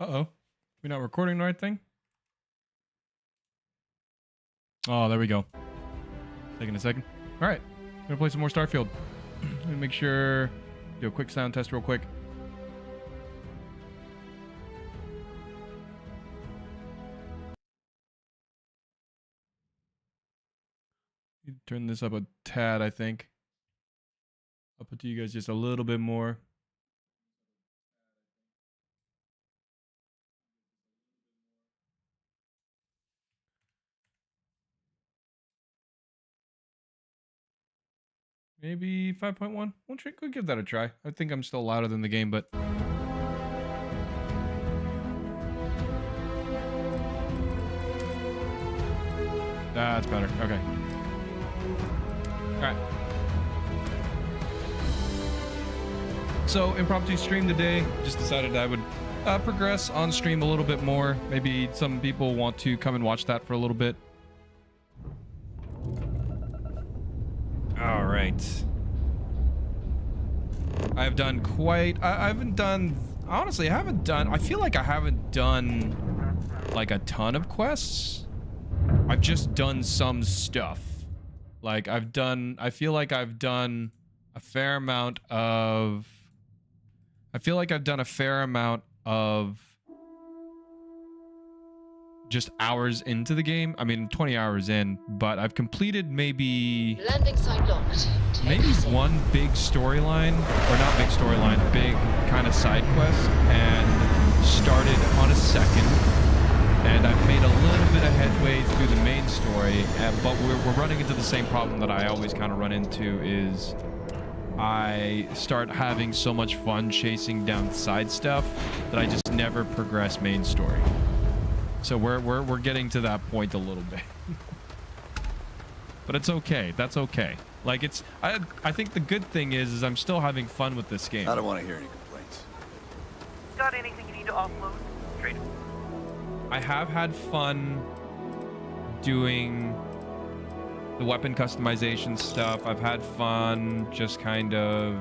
Uh-oh. We're not recording the right thing? Oh, there we go. Taking a second. All right. I'm going to play some more Starfield. Let me make sure. Do a quick sound test real quick. Turn this up a tad, I think. I'll put to you guys just a little bit more. Maybe 5.1. We'll give that a try. I think I'm still louder than the game, but... That's better. Okay. All right. So, impromptu stream today. Just decided I would progress on stream a little bit more. Maybe some people want to come and watch that for a little bit. All right. I've done quite... I haven't done... Honestly, I haven't done... I feel like I haven't done like a ton of quests. I've just done some stuff. Like I've done... I feel like I've done a fair amount of... I feel like I've done a fair amount of just hours into the game. I mean, 20 hours in, but I've completed maybe... Landing site locked. Maybe one big storyline, or not big storyline, big kind of side quest, and started on a second. And I've made a little bit of headway through the main story, but we're running into the same problem that I always kind of run into is I start having so much fun chasing down side stuff that I just never progress main story. So we're getting to that point a little bit. But it's okay. That's okay. Like it's I think the good thing is I'm still having fun with this game. I don't want to hear any complaints. Got anything you need to offload? Trade. I have had fun doing the weapon customization stuff. I've had fun just kind of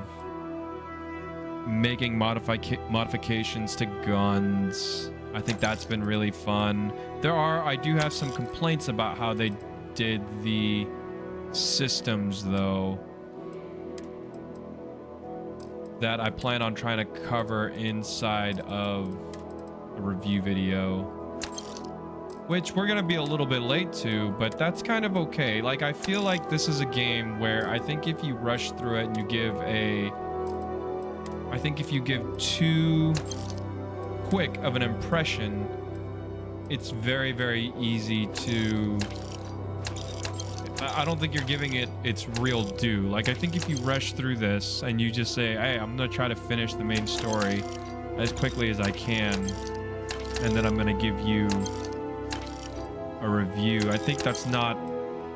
making modifications to guns. I think that's been really fun. I do have some complaints about how they did the systems though that I plan on trying to cover inside of a review video, which we're gonna be a little bit late to, but that's kind of okay. Like I feel like this is a game where I think if you rush through it and you give too quick of an impression, it's very, very easy to... I don't think you're giving it its real due. Like, I think if you rush through this and you just say, hey, I'm going to try to finish the main story as quickly as I can, and then I'm going to give you a review, I think that's not...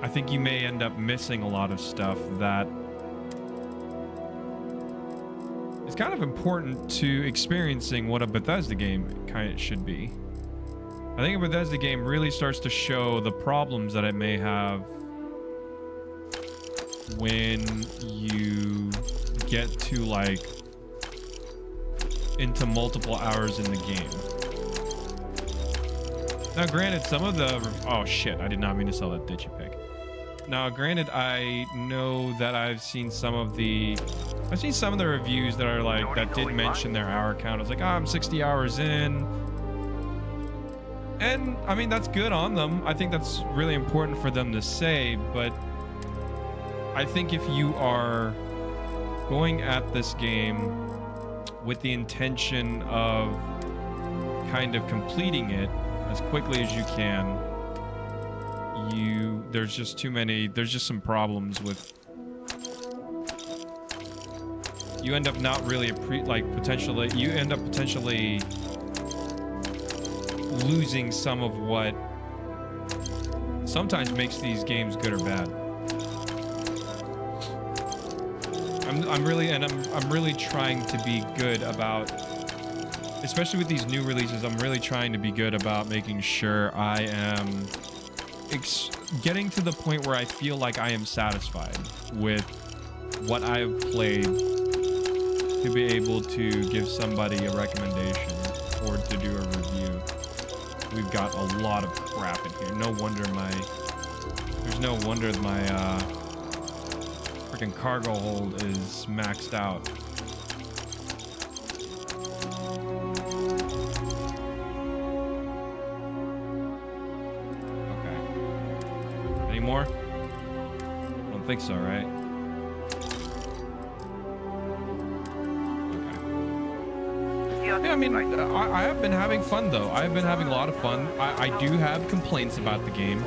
I think you may end up missing a lot of stuff that is kind of important to experiencing what a Bethesda game kind of should be. I think a Bethesda game really starts to show the problems that it may have when you get to like into multiple hours in the game. Now granted, some of the... Oh shit, I did not mean to sell that ditchy pick. Now granted, I know that I've seen some of the reviews that are like, that did mention their hour count. I was like, oh, I'm 60 hours in. And I mean, that's good on them. I think that's really important for them to say, but I think if you are going at this game with the intention of kind of completing it as quickly as you can, there's just some problems with... You end up not really you end up potentially losing some of what sometimes makes these games good or bad. I'm really trying to be good about, especially with these new releases, I'm really trying to be good about making sure I am getting to the point where I feel like I am satisfied with what I have played to be able to give somebody a recommendation or to do a review. We've got a lot of crap in here. No wonder there's no wonder my freaking cargo hold is maxed out. Okay. Any more? I don't think so, right? Yeah, I mean, I have been having fun, though. I've been having a lot of fun. I do have complaints about the game.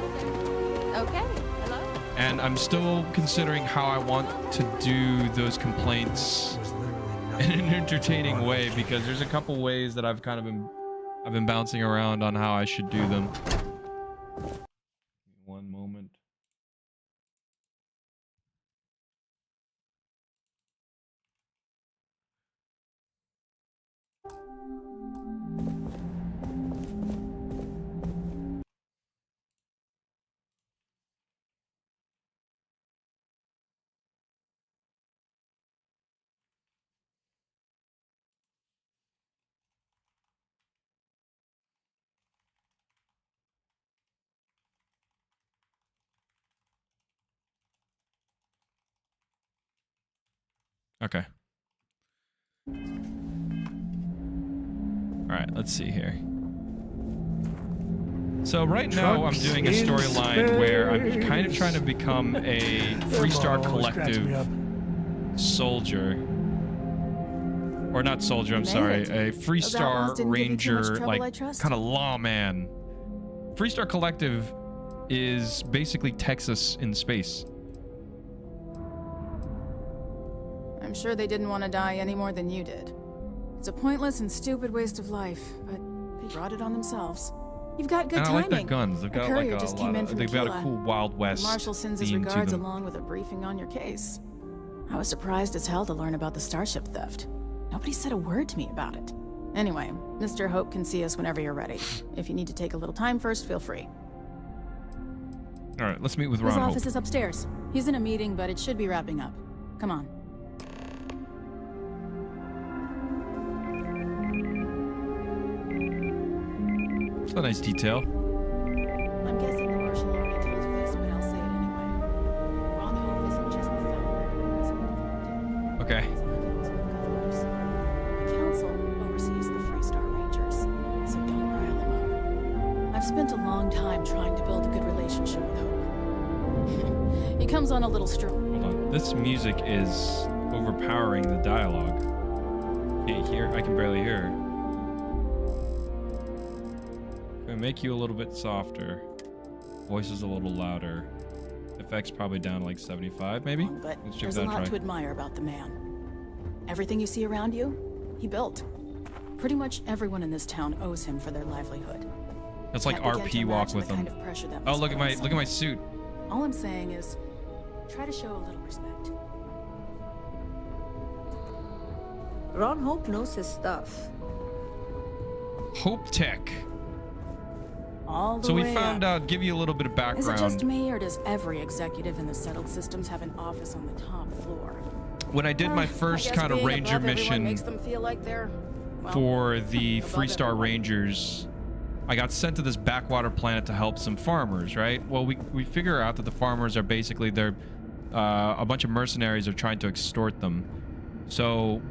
Okay, hello. And I'm still considering how I want to do those complaints in an entertaining way, because there's a couple ways that I've been bouncing around on how I should do them. One moment. Okay. All right, let's see here. So right now I'm doing a storyline where I'm kind of trying to become a Freestar Collective soldier. Or not soldier, I'm sorry. A Freestar Ranger, like, kind of lawman. Freestar Collective is basically Texas in space. I'm sure they didn't want to die any more than you did. It's a pointless and stupid waste of life, but they brought it on themselves. You've got good And I timing. like their guns. They've got like a lot of, they've got a cool Wild West Marshal sends his theme to regards them. along with a briefing on your case. I was surprised as hell to learn about the starship theft. Nobody said a word to me about it. Anyway, Mr. Hope can see us whenever you're ready. If you need to take a little time first, feel free. All right, let's meet with His Ron Hope. office is upstairs. He's in a meeting, but it should be wrapping up. Come on. It's a nice detail. I'm guessing the Marshal already told you this, but I'll say it anyway. Ron Hope isn't just the founder. Okay. The council oversees the Freestar Rangers, so don't rile him up. I've spent a long time trying to build a good relationship with Hope. He comes on a little strong. Hold on. This music is overpowering the dialogue. Can't hear. I can barely hear. Can make you a little bit softer. Voice is a little louder. Effects probably down to like 75, maybe. But Let's give there's that a a lot try. to admire about the man. Everything you see around you, he built. Pretty much everyone in this town owes him for their livelihood. That's like Can't begin to RP walk imagine with the him. kind of pressure that Oh, must look at put on my someone. suit. All I'm saying is, try to show a little respect. Ron Hope knows his stuff. Hope Tech. All the So we way found up. out. Give you a little bit of Is it just background. me, or does every executive in the settled systems have an office on the top floor? When I did my I first guess kind of being ranger above everyone mission makes them feel like they're, well, for the above Freestar everyone. Rangers, I got sent to this backwater planet to help some farmers, right? Well, we figure out that the farmers are basically a bunch of mercenaries are trying to extort them. So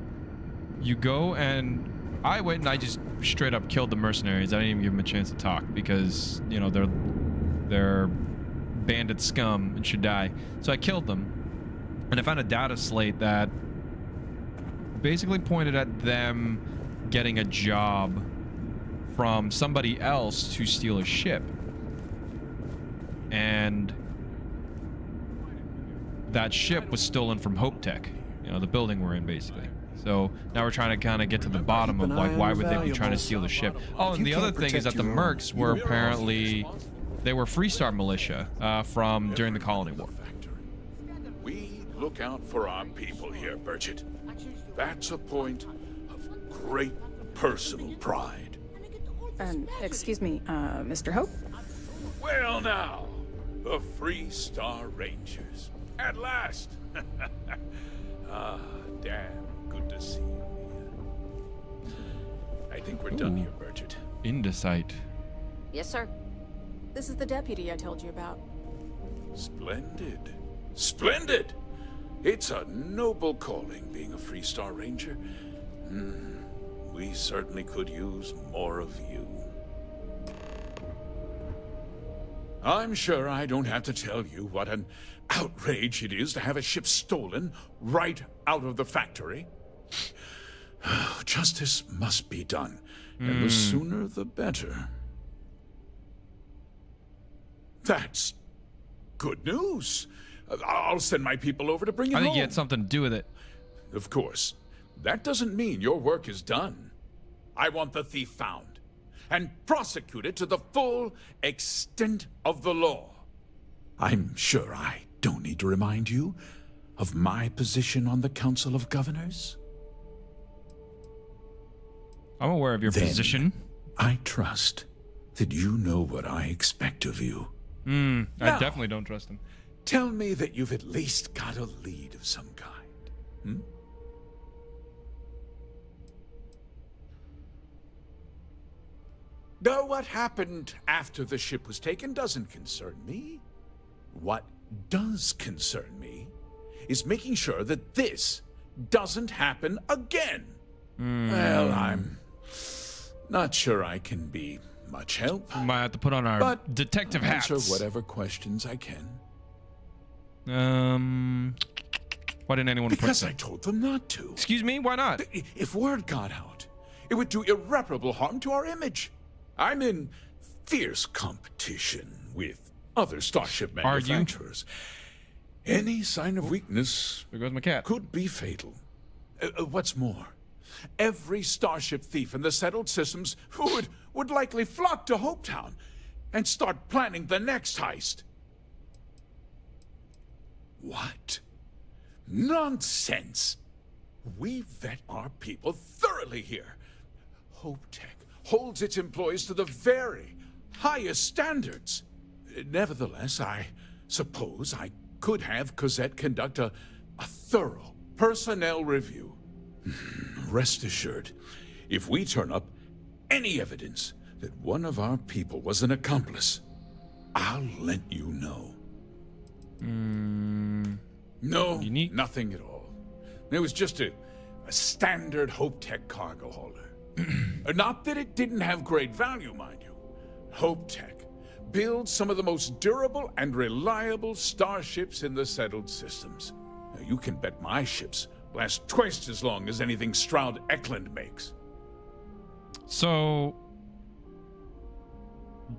you go, and I went and I just straight up killed the mercenaries. I didn't even give them a chance to talk because, you know, they're bandit scum and should die. So I killed them, and I found a data slate that basically pointed at them getting a job from somebody else to steal a ship. And that ship was stolen from Hope Tech, you know, the building we're in, basically. So now we're trying to kind of get to the bottom of like why would they be trying to steal the ship. Oh, and the other thing is that the mercs were apparently, they were Freestar militia from during the Colony War. We look out for our people here, Burchett. That's a point of great personal pride. Excuse me, Mr. Hope? Well now, the Freestar Rangers. At last! Ah, damn good to see you. we're done here, Bridget. Indicite. Yes, sir. This is the deputy I told you about. Splendid. Splendid! It's a noble calling, being a Freestar Ranger. We certainly could use more of you. I'm sure I don't have to tell you what an outrage it is to have a ship stolen right out of the factory. Justice must be done, and the sooner the better. That's good news. I'll send my people over to bring it I think home. you had something to do with it. Of course. That doesn't mean your work is done. I want the thief found and prosecuted to the full extent of the law. I'm sure I don't need to remind you of my position on the Council of Governors. I'm aware of your Then position. I trust that you know what I expect of you. I Now, definitely don't trust him. tell me that you've at least got a lead of some kind. No, what happened after the ship was taken doesn't concern me. What does concern me is making sure that this doesn't happen again. Well, I'm not sure I can be much help, We might have to put on our but detective hats. answer whatever questions I can. Why didn't anyone Because put I told them not to. Excuse me, why not? If word got out, it would do irreparable harm to our image. I'm in fierce competition with other starship Are you? manufacturers. Any sign of weakness There goes my cat. could be fatal. What's more, every starship thief in the settled systems would likely flock to Hopetown and start planning the next heist. What? Nonsense! We vet our people thoroughly here. HopeTech holds its employees to the very highest standards. Nevertheless, I suppose I could have Cosette conduct a thorough personnel review. Rest assured, if we turn up any evidence that one of our people was an accomplice, I'll let you know. No, Unique. nothing at all. It was just a standard HopeTech cargo hauler. Not that it didn't have great value, mind you. HopeTech builds some of the most durable and reliable starships in the settled systems. Now, you can bet my ships last twice as long as anything Stroud Eklund makes. So,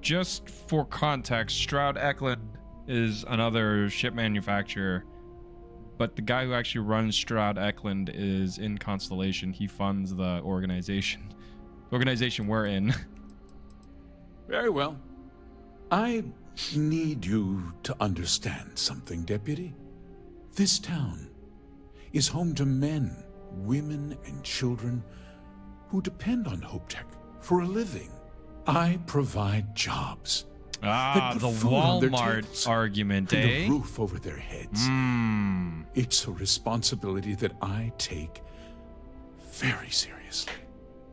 just for context, Stroud Eklund is another ship manufacturer, but the guy who actually runs Stroud Eklund is in Constellation. He funds the organization. The organization we're in. Very well. I need you to understand something, Deputy. This town is home to men, women, and children who depend on HopeTech for a living. I provide jobs. Ah, that the put food on their Walmart tables argument, and eh? a roof over their heads. It's a responsibility that I take very seriously.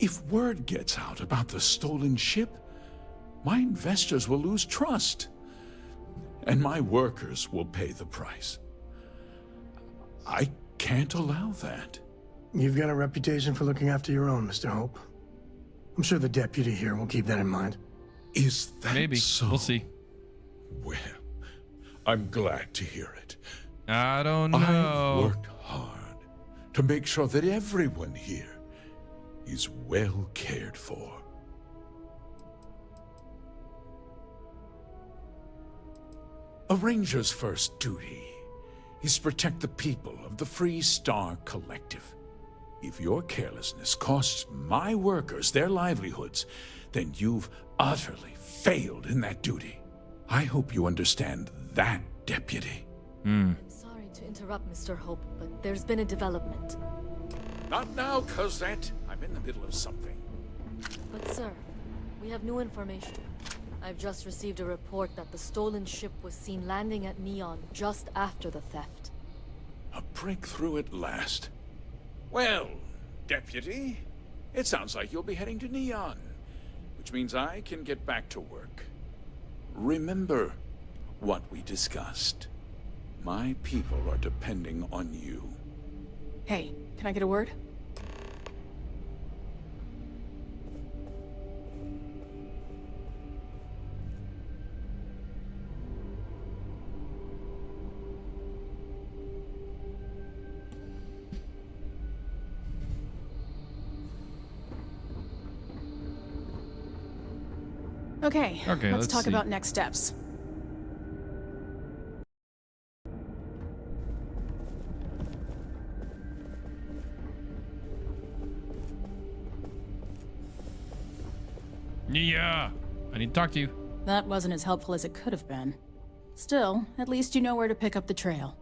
If word gets out about the stolen ship, my investors will lose trust, and my workers will pay the price. I can't allow that. You've got a reputation for looking after your own, Mr. Hope. I'm sure the deputy here will keep that in mind. Is that Maybe. so? We'll see. Well, I'm glad to hear it. I don't I've know. worked hard to make sure that everyone here is well cared for. A ranger's first duty is to protect the people of the Free Star Collective. If your carelessness costs my workers their livelihoods, then you've utterly failed in that duty. I hope you understand that, Deputy. Sorry to interrupt, Mr. Hope, but there's been a development. Not now, Cosette. I'm in the middle of something. But sir, we have new information. I've just received a report that the stolen ship was seen landing at Neon just after the theft. A breakthrough at last. Well, Deputy, It sounds like you'll be heading to Neon, which means I can get back to work. Remember what we discussed. My people are depending on you. Hey, can I get a word? Okay, let's talk about next steps. Yeah, I need to talk to you. That wasn't as helpful as it could have been. Still, at least you know where to pick up the trail.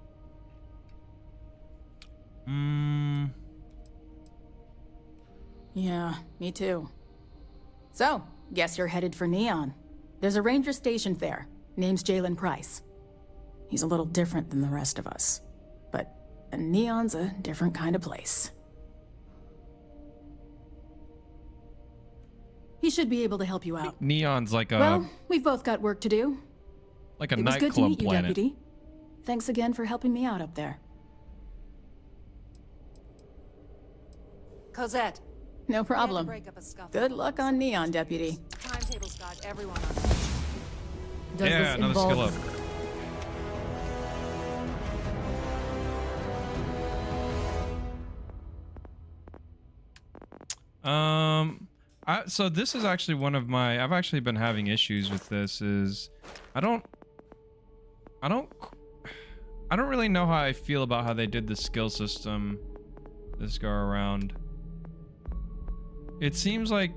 Yeah, me too. So, guess you're headed for Neon. There's a ranger stationed there. Name's Jalen Price. He's a little different than the rest of us. But Neon's a different kind of place. He should be able to help you out. Neon's like a... Well, we've both got work to do. Like a It was good to nightclub meet you, planet. Deputy. Thanks again for helping me out up there. Cosette. No problem. Break up a scuffle. Good luck on Neon, Deputy. Timetable's got everyone on. Does Yeah, this another skill up. involve... So this is actually one of my... I've actually been having issues with this. I don't really know how I feel about how they did the skill system this go around. It seems like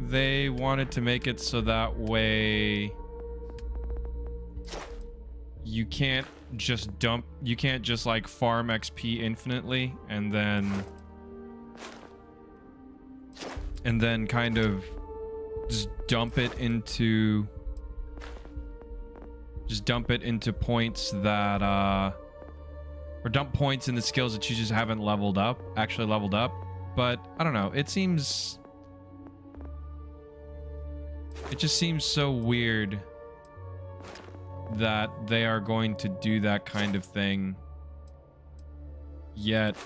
they wanted to make it so that way you can't just like farm XP infinitely and then kind of just dump it into points that or dump points in the skills that you just haven't actually leveled up. But I don't know, it just seems so weird that they are going to do that kind of thing, yet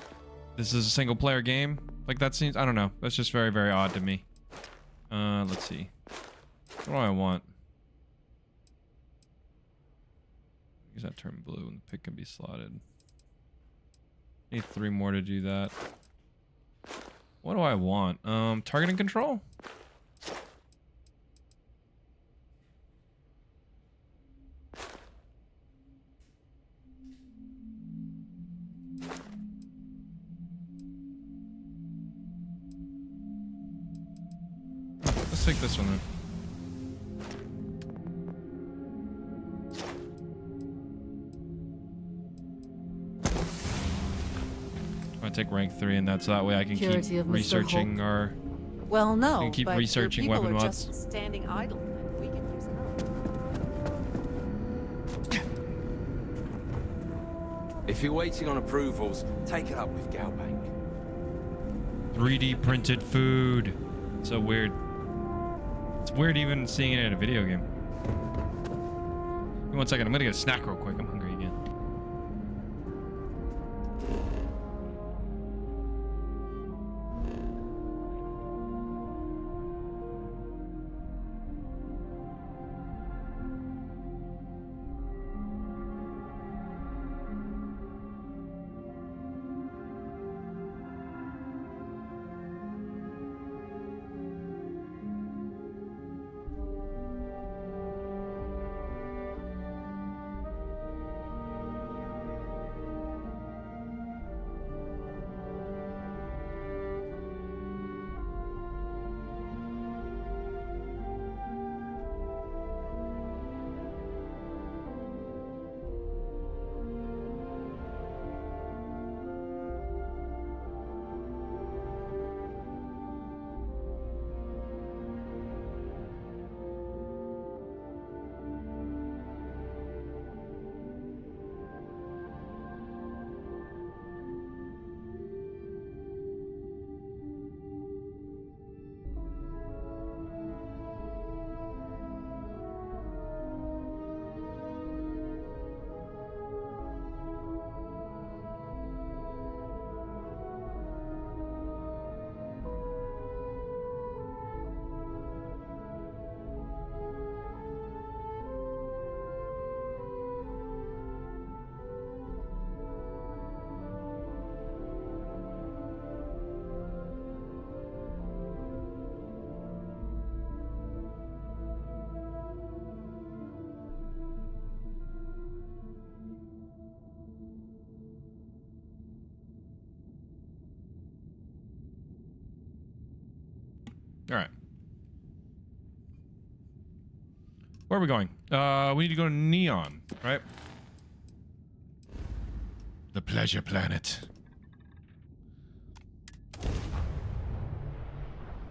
this is a single player game. Like, that seems, I don't know, that's just very, very odd to me. Let's see, what do I want? Use that turn blue and the pick can be slotted. Need 3 more to do that. What do I want? Targeting control? Let's take this one then. I take rank 3 and that's so that way I can keep Purity of Mr. researching Hope. our... Well, no, You can keep but researching your people weapon are mods. just standing idle, and we can use help. If you're waiting on approvals, take it up with Galbank. 3D printed food. So weird. It's weird even seeing it in a video game. Give me 1 second. I'm gonna get a snack real quick. I'm hungry again. All right. Where are we going? We need to go to Neon, right? The Pleasure Planet.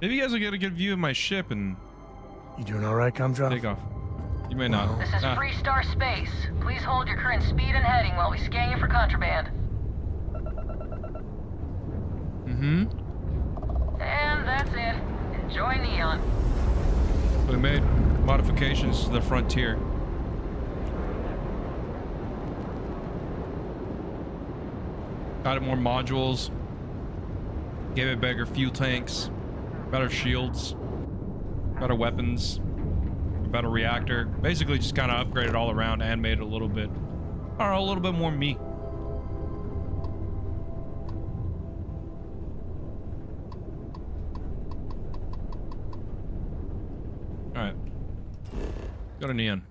Maybe you guys will get a good view of my ship and You doing all right, Gumdrop? take off. You may not. This is Freestar Space. Please hold your current speed and heading while we scan you for contraband. Mm-hmm. And that's it. Enjoy Neon. We made modifications to the Frontier. Added more modules. Gave it bigger fuel tanks. Better shields. Better weapons. A better reactor. Basically just kind of upgraded all around and made it a little bit more me. Alright. Go to Neon.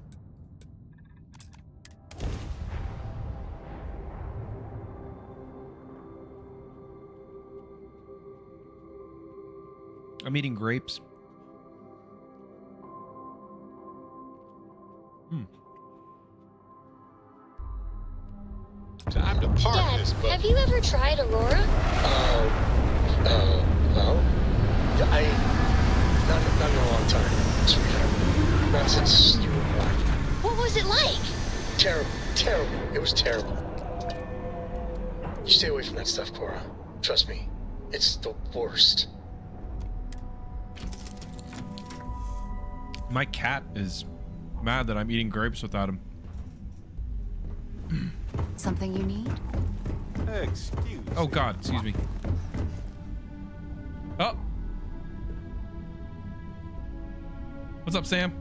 I'm eating grapes. Time to park Dad, this boat. have you ever tried Aurora? No. Not in a long time, sweetheart. Not since you were born. What was it like? Terrible. It was terrible. You stay away from that stuff, Cora. Trust me, it's the worst. My cat is mad that I'm eating grapes without him. Something you need? Excuse Oh God, excuse me. Oh. What's up, Sam?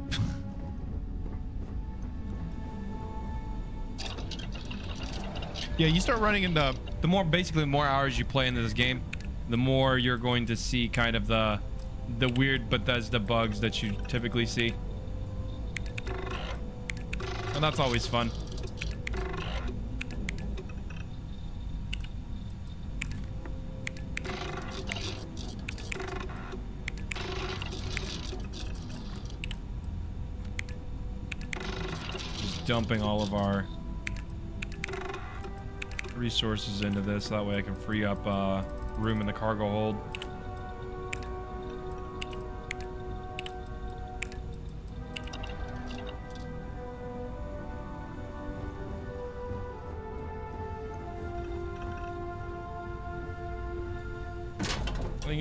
Yeah, you start running into the more hours you play into this game, the more you're going to see kind of the weird Bethesda bugs that you typically see. And that's always fun. Just dumping all of our resources into this, that way I can free up room in the cargo hold.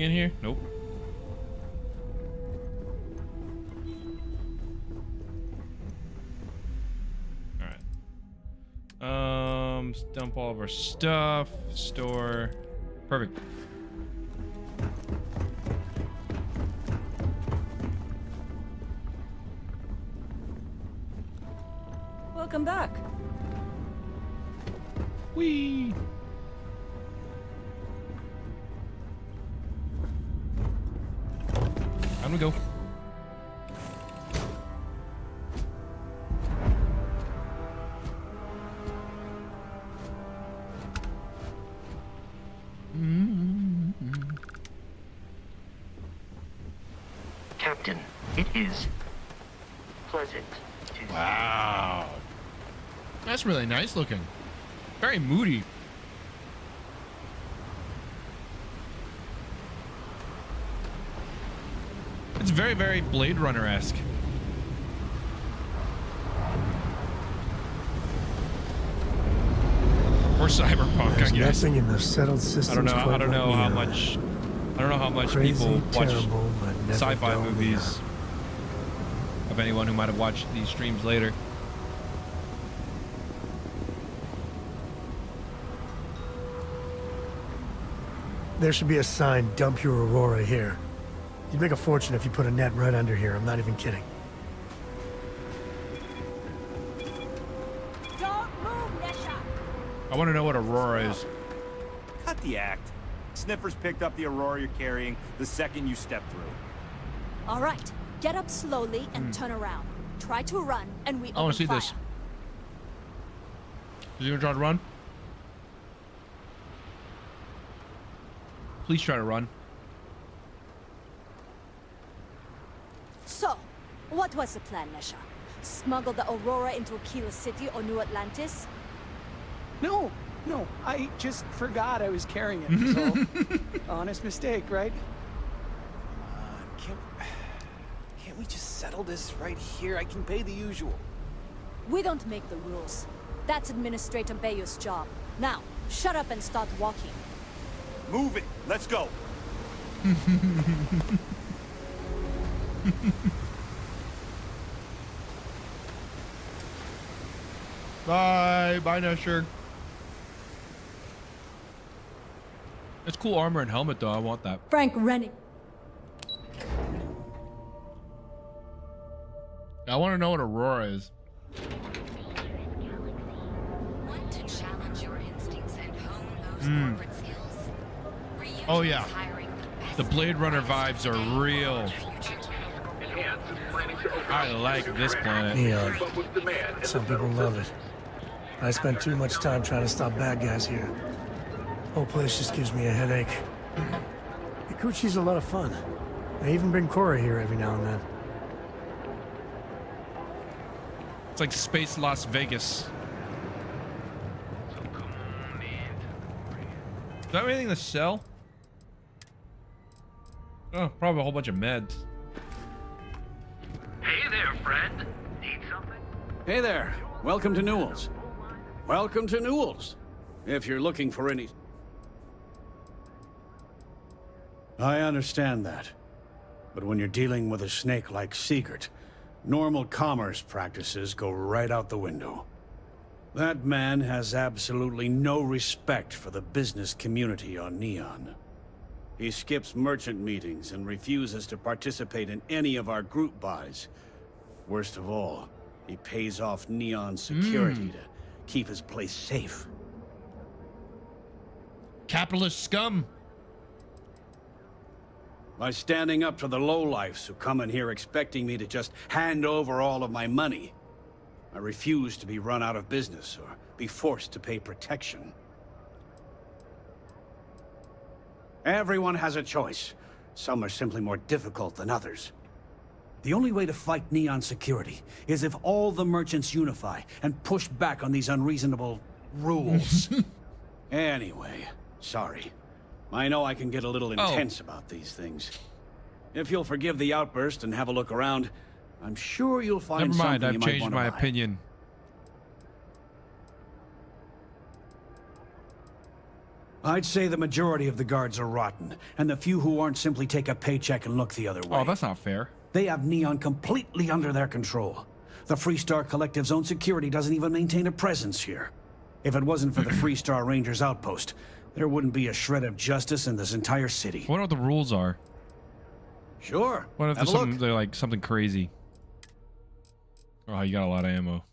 Anything in here? Nope. Alright. Dump all of our stuff. Store. Perfect. Welcome back. Whee! Time to go. Captain, it is pleasant to Wow. That's really nice looking. Very moody. It's very, very Blade Runner-esque. Or cyberpunk, There's I guess. nothing in the settled systems. I don't know how much Crazy, people watch terrible, but never sci-fi dull movies. Of anyone who might have watched these streams later. There should be a sign, dump your Aurora here. You'd make a fortune if you put a net right under here. I'm not even kidding. Don't move, Nesha! I want to know what Aurora is. Cut the act. Sniffers picked up the Aurora you're carrying the second you step through. All right, get up slowly and turn around. Try to run, and we I want to see fire. this. Is he gonna try to run? Please try to run. What was the plan, Nesha? Smuggle the Aurora into Aquila City or New Atlantis? No, I just forgot I was carrying it, so... honest mistake, right? Can't we just settle this right here? I can pay the usual. We don't make the rules. That's Administrator Bayou's job. Now, shut up and start walking. Move it. Let's go. Bye, Nesher. It's cool armor and helmet though. I want that. Frank Rennick. I want to know what Aurora is. Want to challenge your instincts and hone those corporate skills? Oh yeah, the Blade Runner vibes are real. I like this planet. Neon. Some people love it. I spent too much time trying to stop bad guys here. Whole place just gives me a headache. Ikuchi's a lot of fun. I even bring Cora here every now and then. It's like Space Las Vegas. Do I have anything to sell? Oh, probably a whole bunch of meds. Hey there, friend. Need something? Hey there. Welcome to Newell's. Welcome to Newell's. If you're looking for any... I understand that. But when you're dealing with a snake like Secret, normal commerce practices go right out the window. That man has absolutely no respect for the business community on Neon. He skips merchant meetings and refuses to participate in any of our group buys. Worst of all, he pays off Neon security to keep his place safe. Capitalist scum. By standing up to the lowlifes who come in here expecting me to just hand over all of my money, I refuse to be run out of business or be forced to pay protection. Everyone has a choice. Some are simply more difficult than others. The only way to fight Neon security is if all the merchants unify and push back on these unreasonable rules. Anyway, sorry. I know I can get a little intense about these things. If you'll forgive the outburst and have a look around, I'm sure you'll find Never mind, something you I've might changed want to my buy. opinion. I'd say the majority of the guards are rotten, and the few who aren't simply take a paycheck and look the other way. Oh, that's not fair. They have Neon completely under their control. The Freestar Collective's own security doesn't even maintain a presence here. If it wasn't for the Freestar Rangers outpost, there wouldn't be a shred of justice in this entire city. I wonder what the rules are. Sure. What if Have there's a look. something, they're like something crazy? Oh, you got a lot of ammo.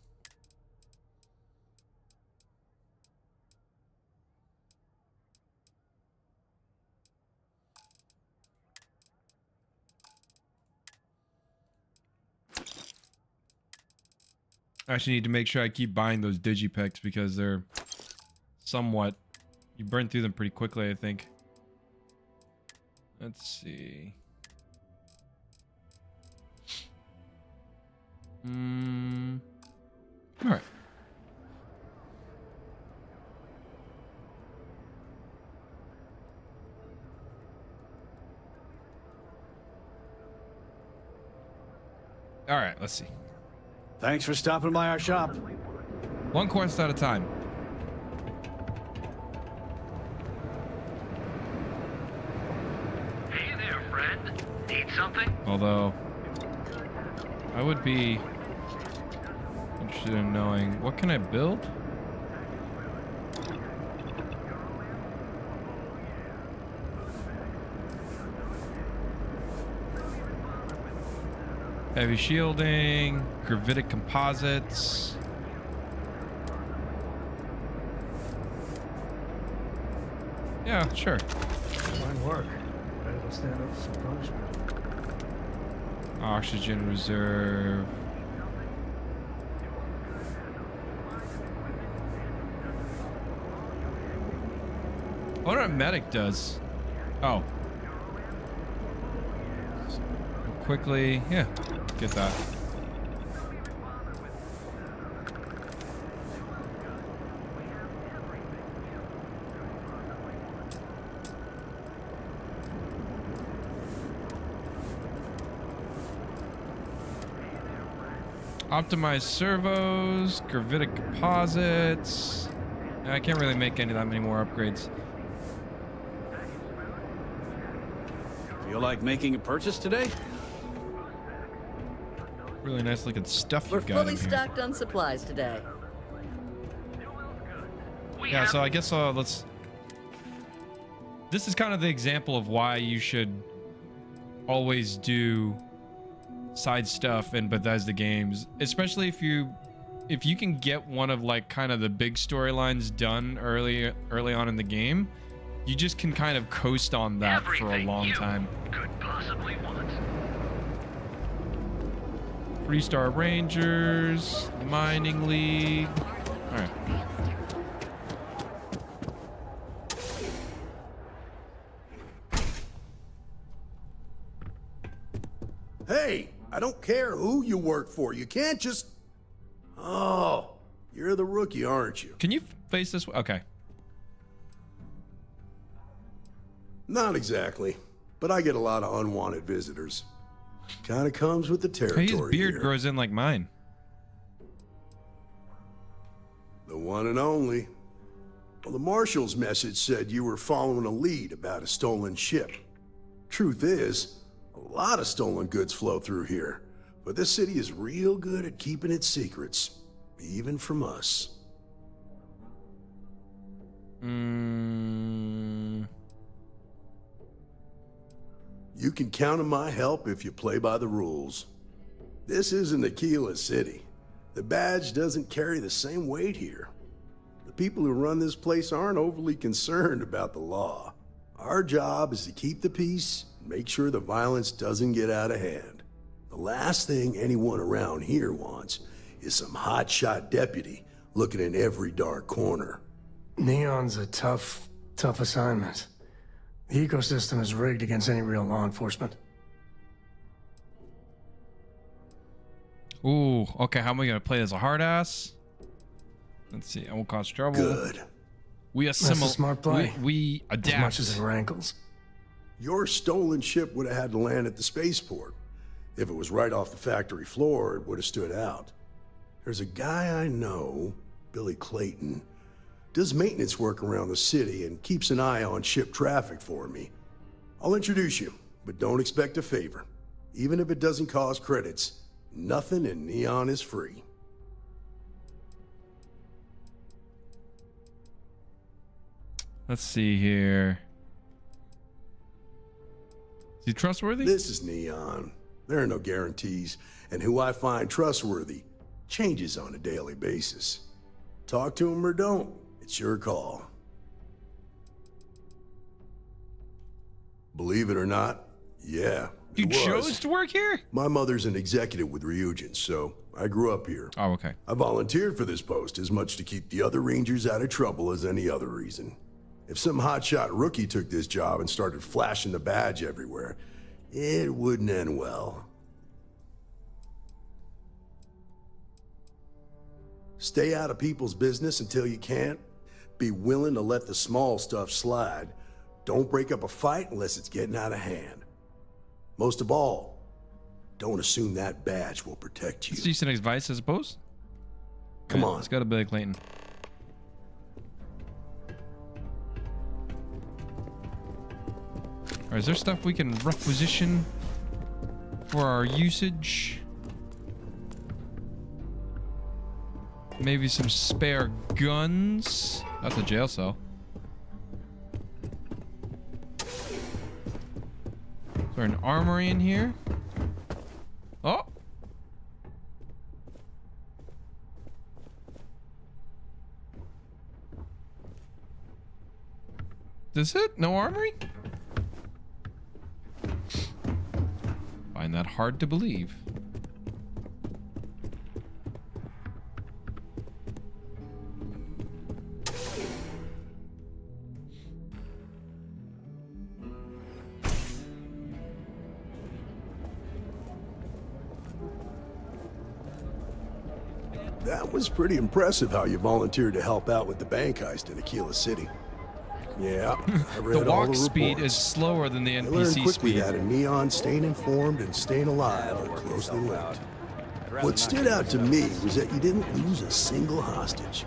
I actually need to make sure I keep buying those digipacks because they're somewhat... You burn through them pretty quickly, I think. Let's see. All right. All right, let's see. Thanks for stopping by our shop. One quest at a time. Hey there, friend. Need something? Although, I would be interested in knowing, what can I build? Heavy shielding, gravitic composites. Yeah, sure. Fine work. Ready to stand up to some punishment. Oxygen reserve. I wonder what medic does. Oh. quickly. Yeah, get that. Optimized servos, gravitic composites. I can't really make any that many more upgrades. Feel like making a purchase today? Really nice looking stuff We're you've got fully in here. stocked on supplies today. Yeah, so I guess let's... This is kind of the example of why you should always do side stuff in Bethesda games, especially if you can get one of like kind of the big storylines done early on in the game. You just can kind of coast on that for a long time. Could possibly want. 3-star Rangers, Mining League. All right. Hey, I don't care who you work for. You can't just... Oh, you're the rookie, aren't you? Can you face this way? Okay. Not exactly, but I get a lot of unwanted visitors. Kind of comes with the territory. His beard here. grows in like mine. The one and only. Well, the marshal's message said you were following a lead about a stolen ship. Truth is, a lot of stolen goods flow through here, but this city is real good at keeping its secrets, even from us. You can count on my help if you play by the rules. This isn't Aquila City. The badge doesn't carry the same weight here. The people who run this place aren't overly concerned about the law. Our job is to keep the peace and make sure the violence doesn't get out of hand. The last thing anyone around here wants is some hotshot deputy looking in every dark corner. Neon's a tough assignment. The ecosystem is rigged against any real law enforcement. Ooh, okay, how am I gonna play as a hard ass? Let's see, I won't cause trouble. Good. We That's a assimilate. smart play. We adapt. As much as it rankles. Your stolen ship would have had to land at the spaceport. If it was right off the factory floor, it would have stood out. There's a guy I know, Billy Clayton, does maintenance work around the city and keeps an eye on ship traffic for me. I'll introduce you, but don't expect a favor. Even if it doesn't cause credits, nothing in Neon is free. Let's see here. Is he trustworthy? This is Neon. There are no guarantees, and who I find trustworthy changes on a daily basis. Talk to him or don't. It's your call. Believe it or not, yeah. You it was. chose to work here? My mother's an executive with Ryujin, so I grew up here. Oh, okay. I volunteered for this post as much to keep the other Rangers out of trouble as any other reason. If some hotshot rookie took this job and started flashing the badge everywhere, it wouldn't end well. Stay out of people's business until you can't. Be willing to let the small stuff slide. Don't break up a fight unless it's getting out of hand. Most of all, don't assume that badge will protect you. That's decent advice, I suppose. Come on. Let's go to Billy Clayton. All right, is there stuff we can requisition for our usage? Maybe some spare guns. That's a jail cell. Is there an armory in here? Oh! Is it? No armory? Find that hard to believe. That was pretty impressive how you volunteered to help out with the bank heist in Aquila City. Yeah, I read The all walk the speed reports. is slower than the I learned NPC quickly speed. that a Neon staying informed and staying alive are closely linked. What stood out to me was that you didn't lose a single hostage.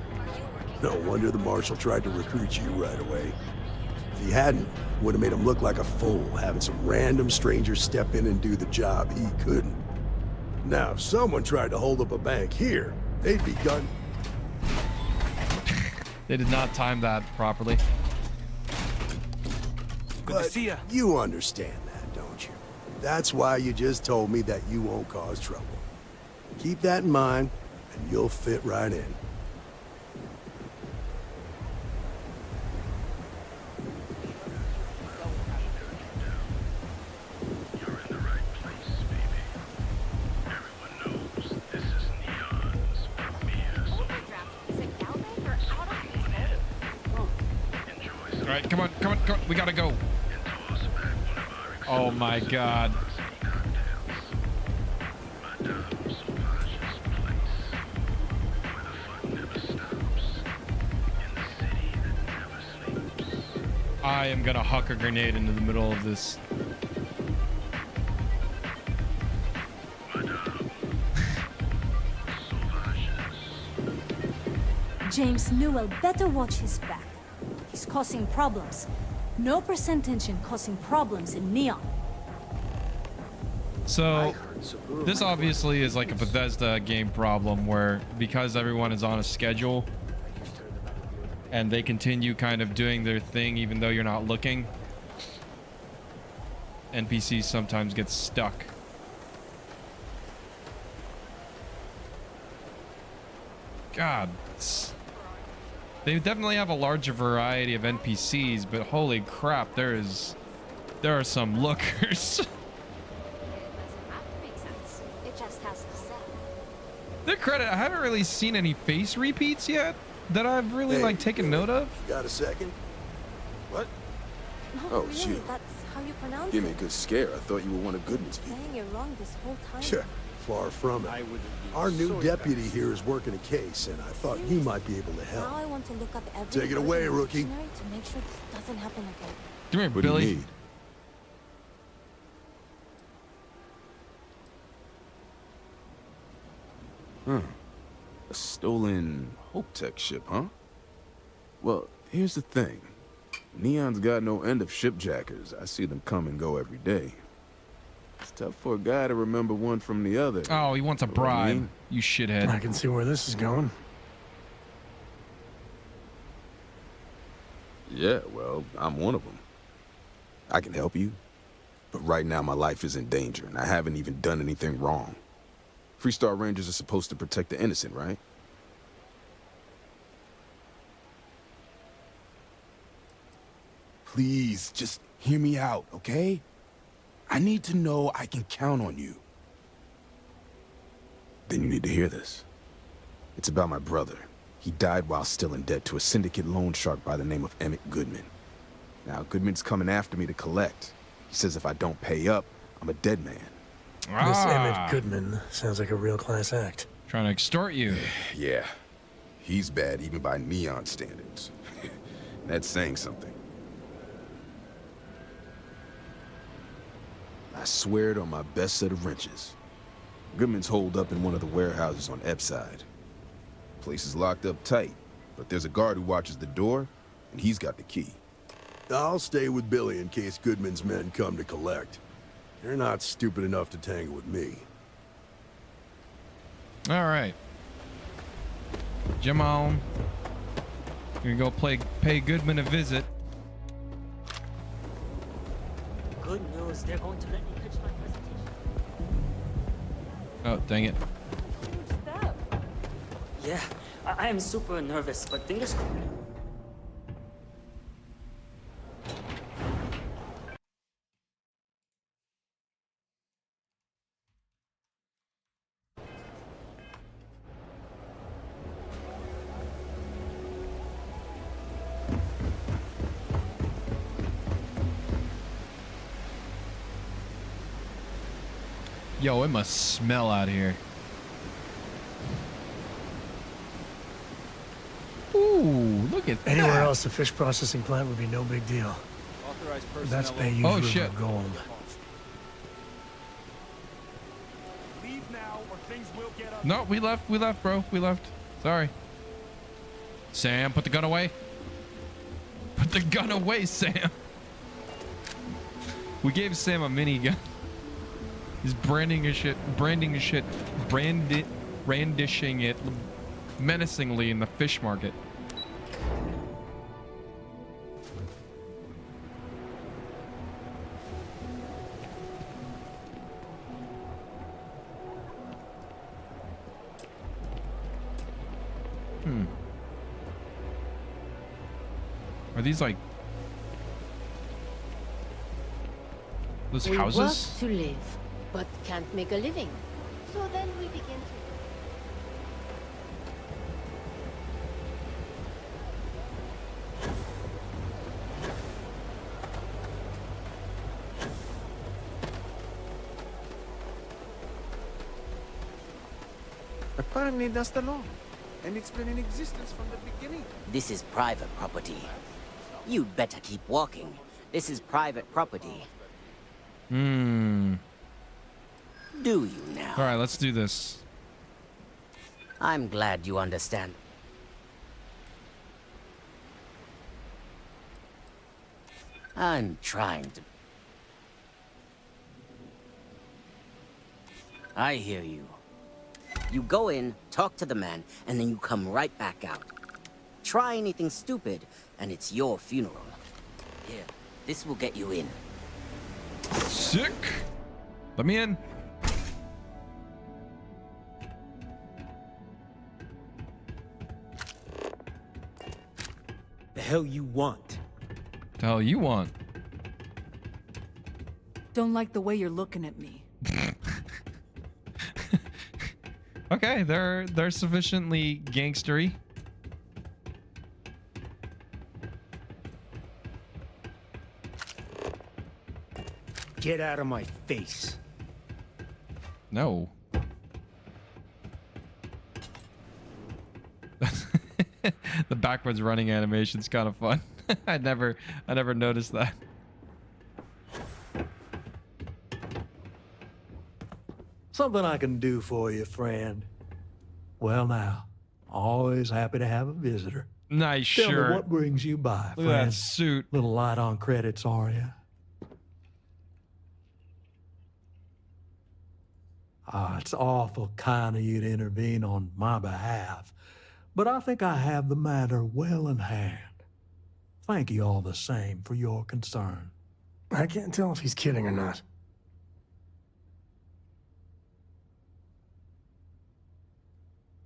No wonder the Marshal tried to recruit you right away. If he hadn't, would have made him look like a fool, having some random stranger step in and do the job he couldn't. Now, if someone tried to hold up a bank here, they'd be gun. They did not time that properly. But you understand that, don't you? That's why you just told me that you won't cause trouble. Keep that in mind, and you'll fit right in. All right, come on, come on, come on. We gotta go. Oh my God. I am gonna huck a grenade into the middle of this. James Newell better watch his back. He's causing problems. No percentage in causing problems in Neon. So this obviously is like a Bethesda game problem where because everyone is on a schedule and they continue kind of doing their thing even though you're not looking, NPCs sometimes get stuck. God, they definitely have a larger variety of NPCs, but holy crap, there are some lookers. It just has to sell. Their credit, I haven't really seen any face repeats yet that I've really like taken note of. Got a second? What? No, Oh, really, shoot. that's how you pronounce Give me it. a good scare. I thought you were one of Goodman's people. Saying it wrong this whole time. Sure, far from it. Our new deputy here is working a case, and I thought you might be able to help. Now I want to look up every Take it word away, in the rookie. dictionary to make sure this doesn't happen again. Come here, What Billy. do you need? A stolen Hope Tech ship, huh? Well, here's the thing. Neon's got no end of shipjackers. I see them come and go every day. It's tough for a guy to remember one from the other. Oh, he wants a Know what I bribe. mean? You shithead. I can see where this is going. Yeah, well, I'm one of them. I can help you. But right now, my life is in danger, and I haven't even done anything wrong. Freestar Rangers are supposed to protect the innocent, right? Please, just hear me out, okay? I need to know I can count on you. Then you need to hear this. It's about my brother. He died while still in debt to a syndicate loan shark by the name of Emmett Goodman. Now, Goodman's coming after me to collect. He says if I don't pay up, I'm a dead man. This Emmett Goodman sounds like a real class act. Trying to extort you. Yeah. He's bad even by Neon standards. That's saying something. I swear it on my best set of wrenches. Goodman's holed up in one of the warehouses on Epside. Place is locked up tight, but there's a guard who watches the door, and he's got the key. I'll stay with Billy in case Goodman's men come to collect. They're not stupid enough to tangle with me. All right. Jim on. You're gonna go pay Goodman a visit. Good news, they're going to let me pitch my presentation. Oh, dang it. Yeah, I am super nervous, but fingers crossed. Yo, it must smell out here. look at that. Anywhere else, a fish processing plant would be no big deal. Authorized That's personnel. Bayou's Oh, River shit. gold. Leave now, or things will get up. No, we left, bro. We left. Sorry. Sam, put the gun away. Put the gun away, Sam. We gave Sam a minigun. He's brandishing it menacingly in the fish market. Are these like those We houses? work to live, but can't make a living. So then we begin to... Apparently that's the law. And it's been in existence from the beginning. This is private property. You'd better keep walking. This is private property. Hmm. Do you now? All right, let's do this. I'm glad you understand. I'm trying to... I hear you. You go in, talk to the man, and then you come right back out. Try anything stupid, and it's your funeral. Here, this will get you in. Sick. Let me in. The hell you want? The hell you want? Don't like the way you're looking at me. Okay, they're sufficiently gangstery. Get out of my face. No. The backwards running animation's kind of fun. I never noticed that. Something I can do for you, friend. Well now, always happy to have a visitor. Nice Tell shirt. me what brings you by, Look friend. at that suit. Little light on credits, are you? Ah, it's awful kind of you to intervene on my behalf, but I think I have the matter well in hand. Thank you all the same for your concern. I can't tell if he's kidding or not.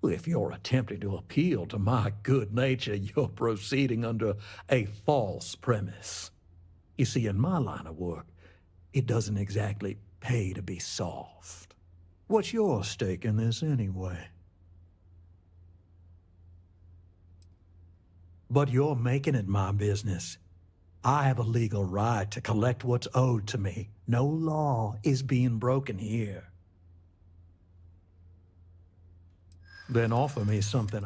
If you're attempting to appeal to my good nature, you're proceeding under a false premise. You see, in my line of work, it doesn't exactly pay to be soft. What's your stake in this anyway? But you're making it my business. I have a legal right to collect what's owed to me. No law is being broken here. Then offer me something.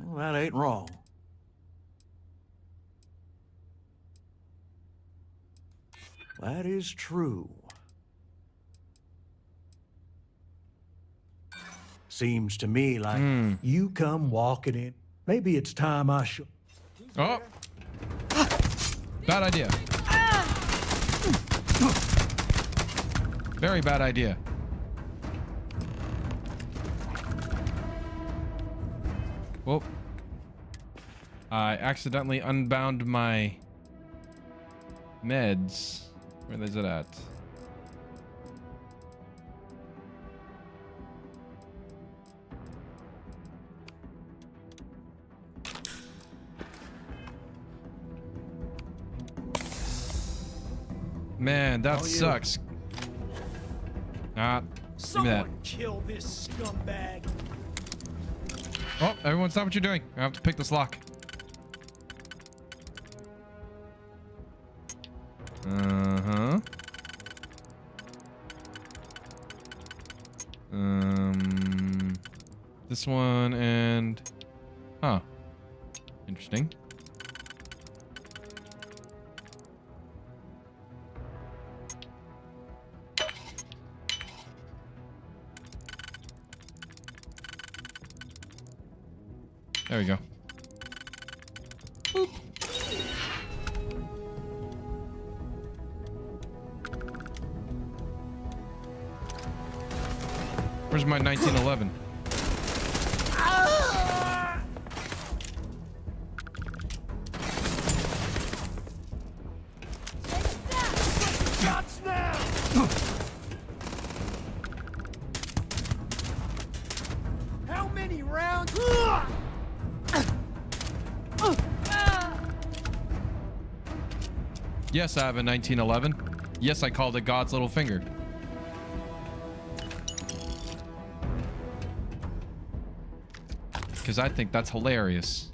Well, that ain't wrong. That is true. Seems to me like you come walking in. Maybe it's time I should. Oh. Bad idea. Very bad idea. Whoa. I accidentally unbound my meds. Where is it at? Man, that sucks. Ah, give me that. Kill this scumbag. Oh, everyone stop what you're doing. I have to pick this lock. Uh-huh. This one and... Huh. Interesting. There we go. Boop. Where's my 1911? Shots now! How many rounds? Yes, I have a 1911. Yes, I called it God's little finger. Because I think that's hilarious.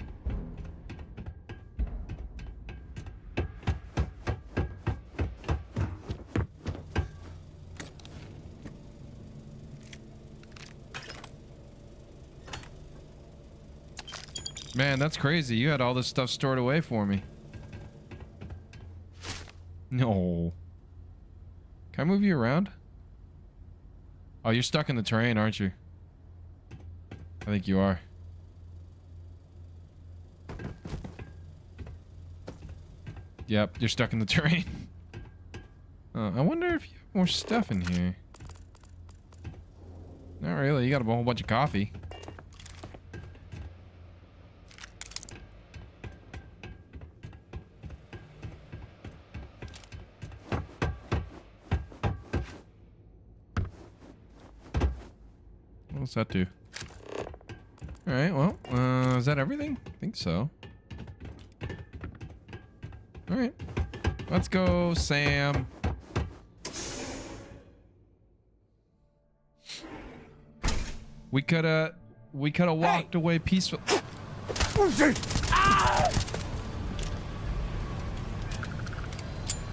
Man, that's crazy. You had all this stuff stored away for me. No. Can I move you around? Oh, you're stuck in the terrain, aren't you? I think you are. Yep, you're stuck in the terrain. I wonder if you have more stuff in here. Not really. You got a whole bunch of coffee. What's that do? All right, well, is that everything? I think so. All right, let's go, Sam. We coulda walked away peaceful.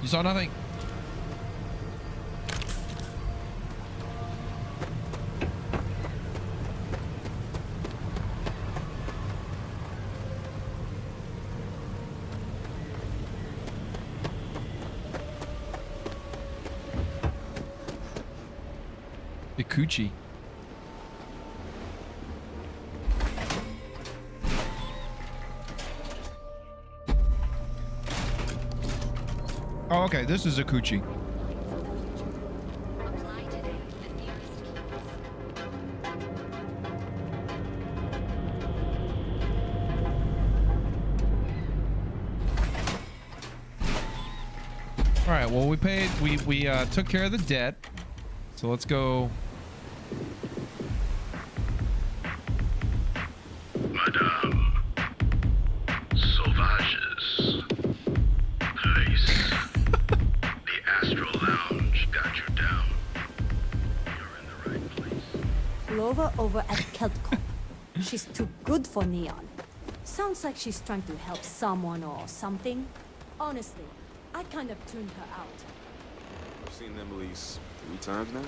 You saw nothing. Coochie. Oh, okay. This is a coochie. All right. Well, we paid. We took care of the debt. So let's go. Madame, sauvages, place. The Astral Lounge got you down. You're in the right place. Clover over at Keltcom. She's too good for Neon. Sounds like she's trying to help someone or something. Honestly, I kind of tuned her out. I've seen them at least 3 times now.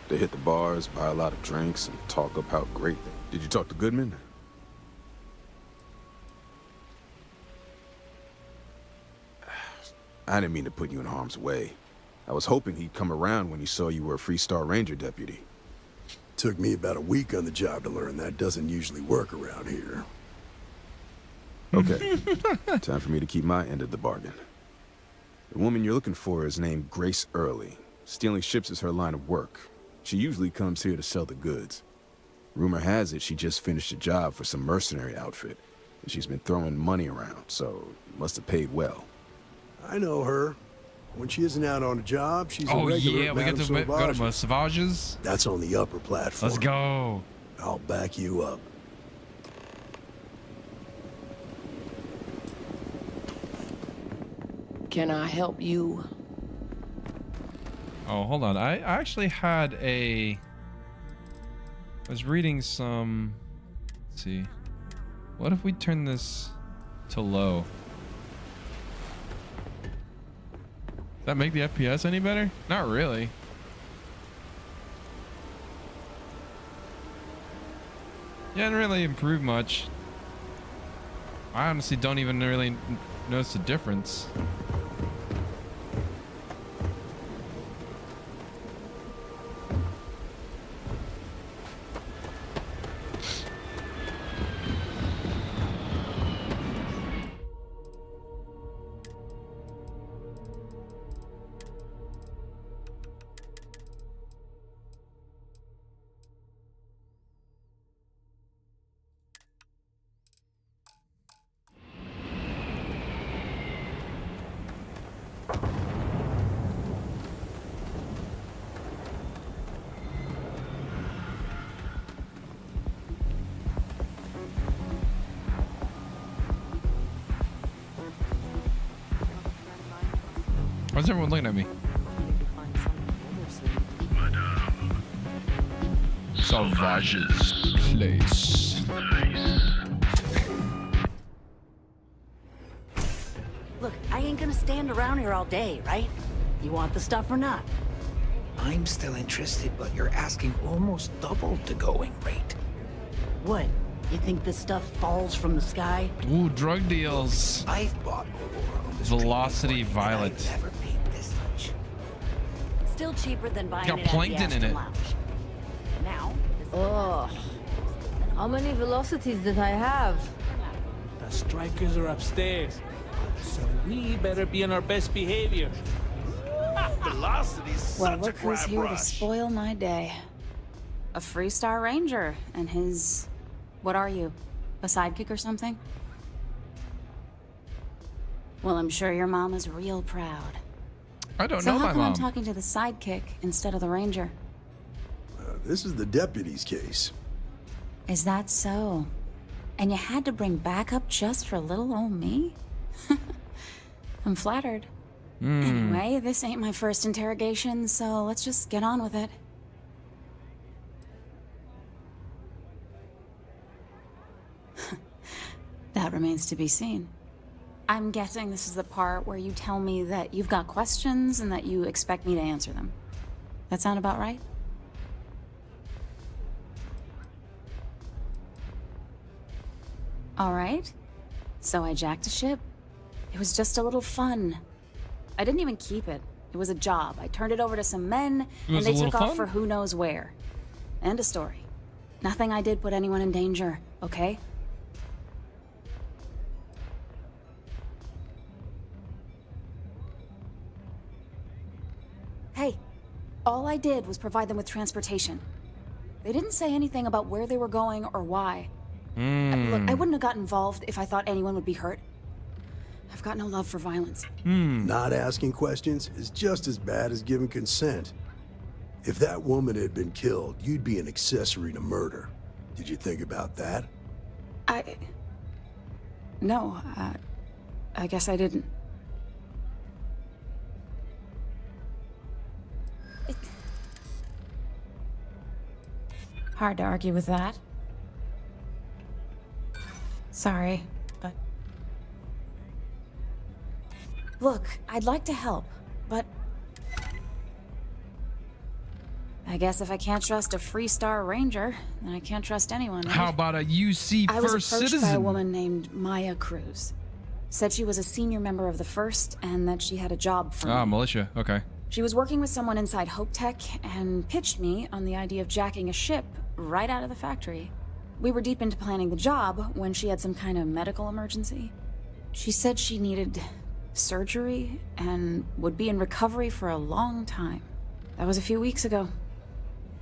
They hit the bars, buy a lot of drinks, and talk up how great they... Did you talk to Goodman? I didn't mean to put you in harm's way. I was hoping he'd come around when he saw you were a Freestar Ranger deputy. Took me about a week on the job to learn that doesn't usually work around here. Okay, time for me to keep my end of the bargain. The woman you're looking for is named Grace Early. Stealing ships is her line of work. She usually comes here to sell the goods. Rumor has it she just finished a job for some mercenary outfit, and she's been throwing money around, so must have paid well. I know her. When she isn't out on a job, she's a Oh regular yeah, at we get Madame to go to Sauvage's. Sauvages. That's on the upper platform. Let's go. I'll back you up. Can I help you? Oh, hold on. I actually had a... I was reading some... Let's see. What if we turn this to low? Does that make the FPS any better? Not really. Yeah, it didn't really improve much. I honestly don't even really notice the difference. Why's everyone looking at me? Sauvage's place. Look, I ain't gonna stand around here all day, right? You want the stuff or not? I'm still interested, but you're asking almost double the going rate. What? You think this stuff falls from the sky? Ooh, drug deals. I've bought Aurora on the Velocity Violet. never paid this much. Still cheaper than buying Got it at the plankton in Aston it. Lounge. Now, Oh, how many velocities did I have? The strikers are upstairs, so we better be on our best behavior. Velocity's Well, such look a who's crap here to rush. spoil my day. A Freestar Ranger and his... What are you? A sidekick or something? Well, I'm sure your mom is real proud. I don't So know how my come I'm mom. talking to the sidekick instead of the ranger? This is the deputy's case. Is that so? And you had to bring backup just for little old me? I'm flattered. Anyway, this ain't my first interrogation, so let's just get on with it. That remains to be seen. I'm guessing this is the part where you tell me that you've got questions and that you expect me to answer them. That sound about right? All right. So I jacked a ship. It was just a little fun. I didn't even keep it. It was a job. I turned it over to some men, and was they a little took off fun? for who knows where. End of story. Nothing I did put anyone in danger, okay? Hey, all I did was provide them with transportation. They didn't say anything about where they were going or why. Look, I wouldn't have got involved if I thought anyone would be hurt. I've got no love for violence. Not asking questions is just as bad as giving consent. If that woman had been killed, you'd be an accessory to murder. Did you think about that? No, I guess I didn't. Hard to argue with that. Sorry, but... Look, I'd like to help, but... I guess if I can't trust a Freestar Ranger, then I can't trust anyone, right? How about a UC I was First approached Citizen? by a woman named Maya Cruz. Said she was a senior member of the First and that she had a job for me. Militia. Okay. She was working with someone inside Hope Tech and pitched me on the idea of jacking a ship right out of the factory. We were deep into planning the job when she had some kind of medical emergency. She said she needed surgery and would be in recovery for a long time. That was a few weeks ago.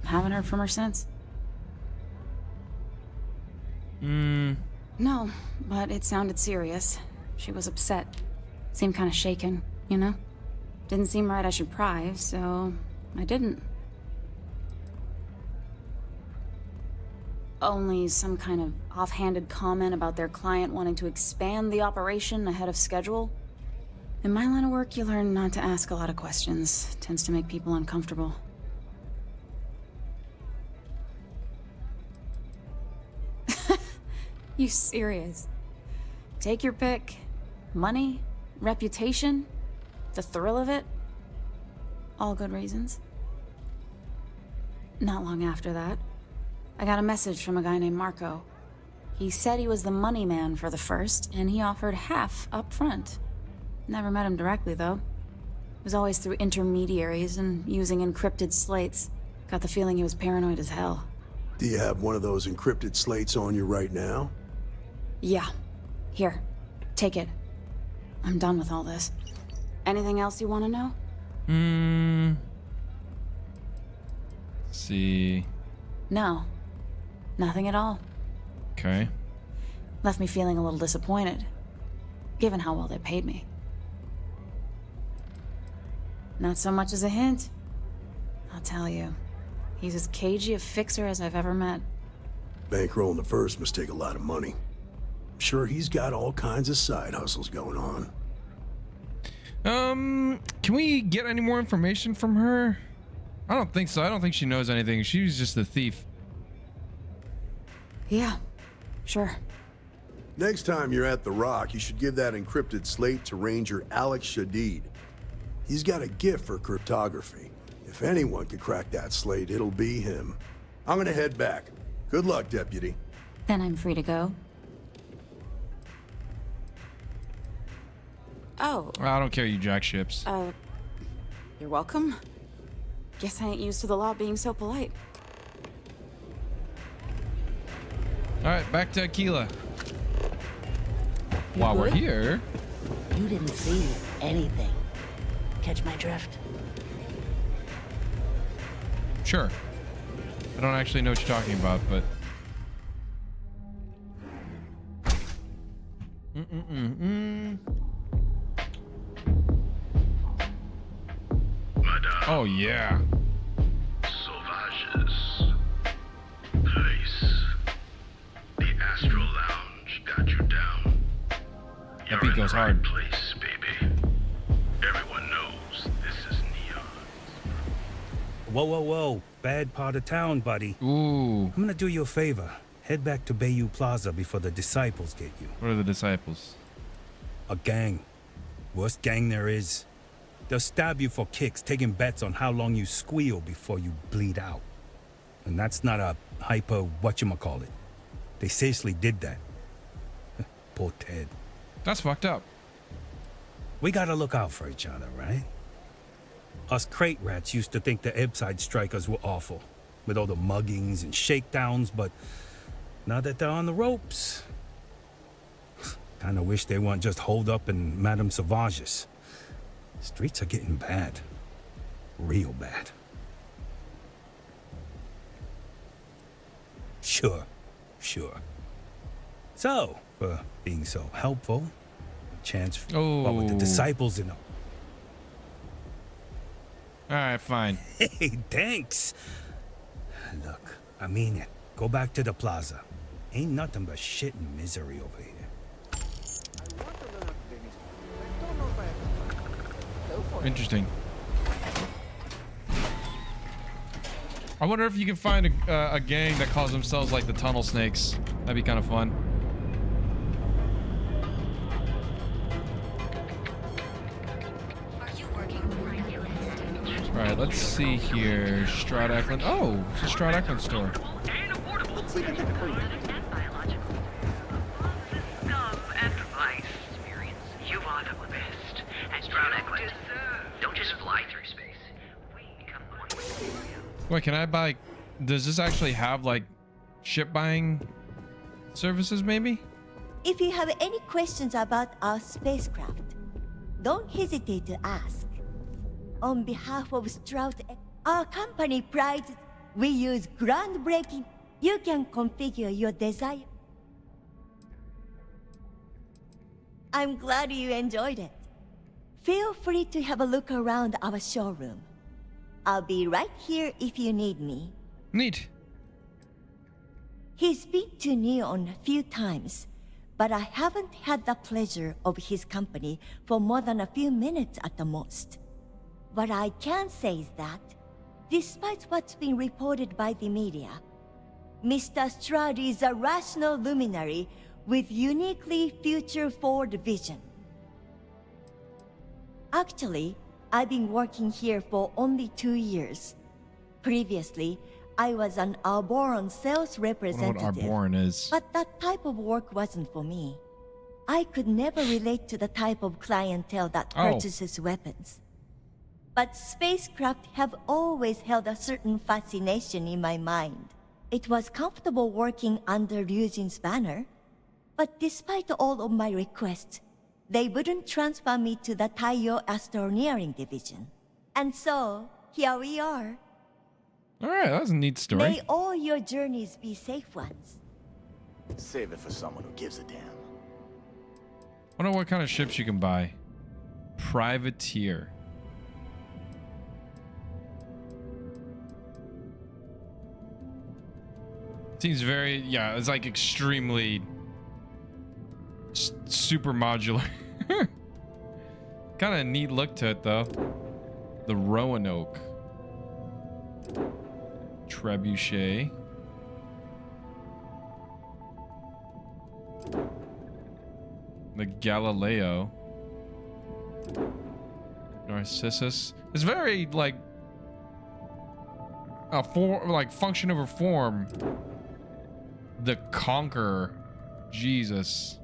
Haven't heard from her since. No, but it sounded serious. She was upset. Seemed kind of shaken, you know? Didn't seem right I should pry, so I didn't. Only some kind of offhanded comment about their client wanting to expand the operation ahead of schedule. In my line of work, you learn not to ask a lot of questions. Tends to make people uncomfortable. You serious? Take your pick. Money, reputation, the thrill of it. All good reasons. Not long after that, I got a message from a guy named Marco. He said he was the money man for the first, and he offered half up front. Never met him directly, though. It was always through intermediaries and using encrypted slates. Got the feeling he was paranoid as hell. Do you have one of those encrypted slates on you right now? Yeah. Here. Take it. I'm done with all this. Anything else you want to know? Let's see. No. Nothing at all. Okay. Left me feeling a little disappointed, given how well they paid me. Not so much as a hint. I'll tell you. He's as cagey a fixer as I've ever met. Bankrolling the first must take a lot of money. I'm sure he's got all kinds of side hustles going on. Can we get any more information from her? I don't think so. I don't think she knows anything. She was just a thief. Yeah, sure. Next time you're at the Rock, you should give that encrypted slate to Ranger Alex Shadid. He's got a gift for cryptography. If anyone could crack that slate, it'll be him. I'm gonna head back. Good luck, Deputy. Then I'm free to go. Oh. I don't care, you jack ships. You're welcome. Guess I ain't used to the law being so polite. Alright, back to Aquila. While we're here... You didn't see anything. Catch my drift? Sure. I don't actually know what you're talking about, but... Oh, yeah. Sauvages. Nice. The Astral Lounge got you down. That beat goes hard. Place, baby. Everyone knows this is Neon. Whoa, whoa, whoa. Bad part of town, buddy. Ooh. I'm gonna do you a favor. Head back to Bayou Plaza before the disciples get you. What are the disciples? A gang. Worst gang there is. They'll stab you for kicks, taking bets on how long you squeal before you bleed out. And that's not a hyper whatchamacallit. They seriously did that. Poor Ted. That's fucked up. We gotta look out for each other, right? Us crate rats used to think the Ebbside strikers were awful, with all the muggings and shakedowns, but now that they're on the ropes, kinda wish they weren't just holed up in Madame Sauvage's. Streets are getting bad. Real bad. Sure. So, for being so helpful, a chance for what with the disciples in them. Alright, fine. Hey, thanks. Look, I mean it. Go back to the plaza. Ain't nothing but shit and misery over here. Interesting. I wonder if you can find a gang that calls themselves like the Tunnel Snakes. That'd be kind of fun. Alright, let's see here. Stroud Eklund. Oh, it's a Stroud Eklund store. What's even the You are the best. And Stroud Eklund, don't just fly through space. Wait, can I buy... Does this actually have, like, ship buying services, maybe? If you have any questions about our spacecraft, don't hesitate to ask. On behalf of Stroud, our company prides we use groundbreaking. You can configure your desire. I'm glad you enjoyed it. Feel free to have a look around our showroom. I'll be right here if you need me. Neat. He's been to Neon a few times, but I haven't had the pleasure of his company for more than a few minutes at the most. What I can say is that, despite what's been reported by the media, Mr. Stroud is a rational luminary with uniquely future-forward vision. Actually, I've been working here for only 2 years. Previously, I was an Arboran sales I don't representative. know what Arboran is. But that type of work wasn't for me. I could never relate to the type of clientele that purchases weapons. But spacecraft have always held a certain fascination in my mind. It was comfortable working under Ryujin's banner, but despite all of my requests, they wouldn't transfer me to the Taiyo Astroneering Division. And so, here we are. Alright, that's a neat story. May all your journeys be safe ones. Save it for someone who gives a damn. I wonder what kind of ships you can buy. Privateer. Seems very, yeah, it's like extremely super modular. Kind of neat look to it though. The Roanoke. Trebuchet. The Galileo. Narcissus. It's very like a form, like function over form. The Conqueror. Jesus.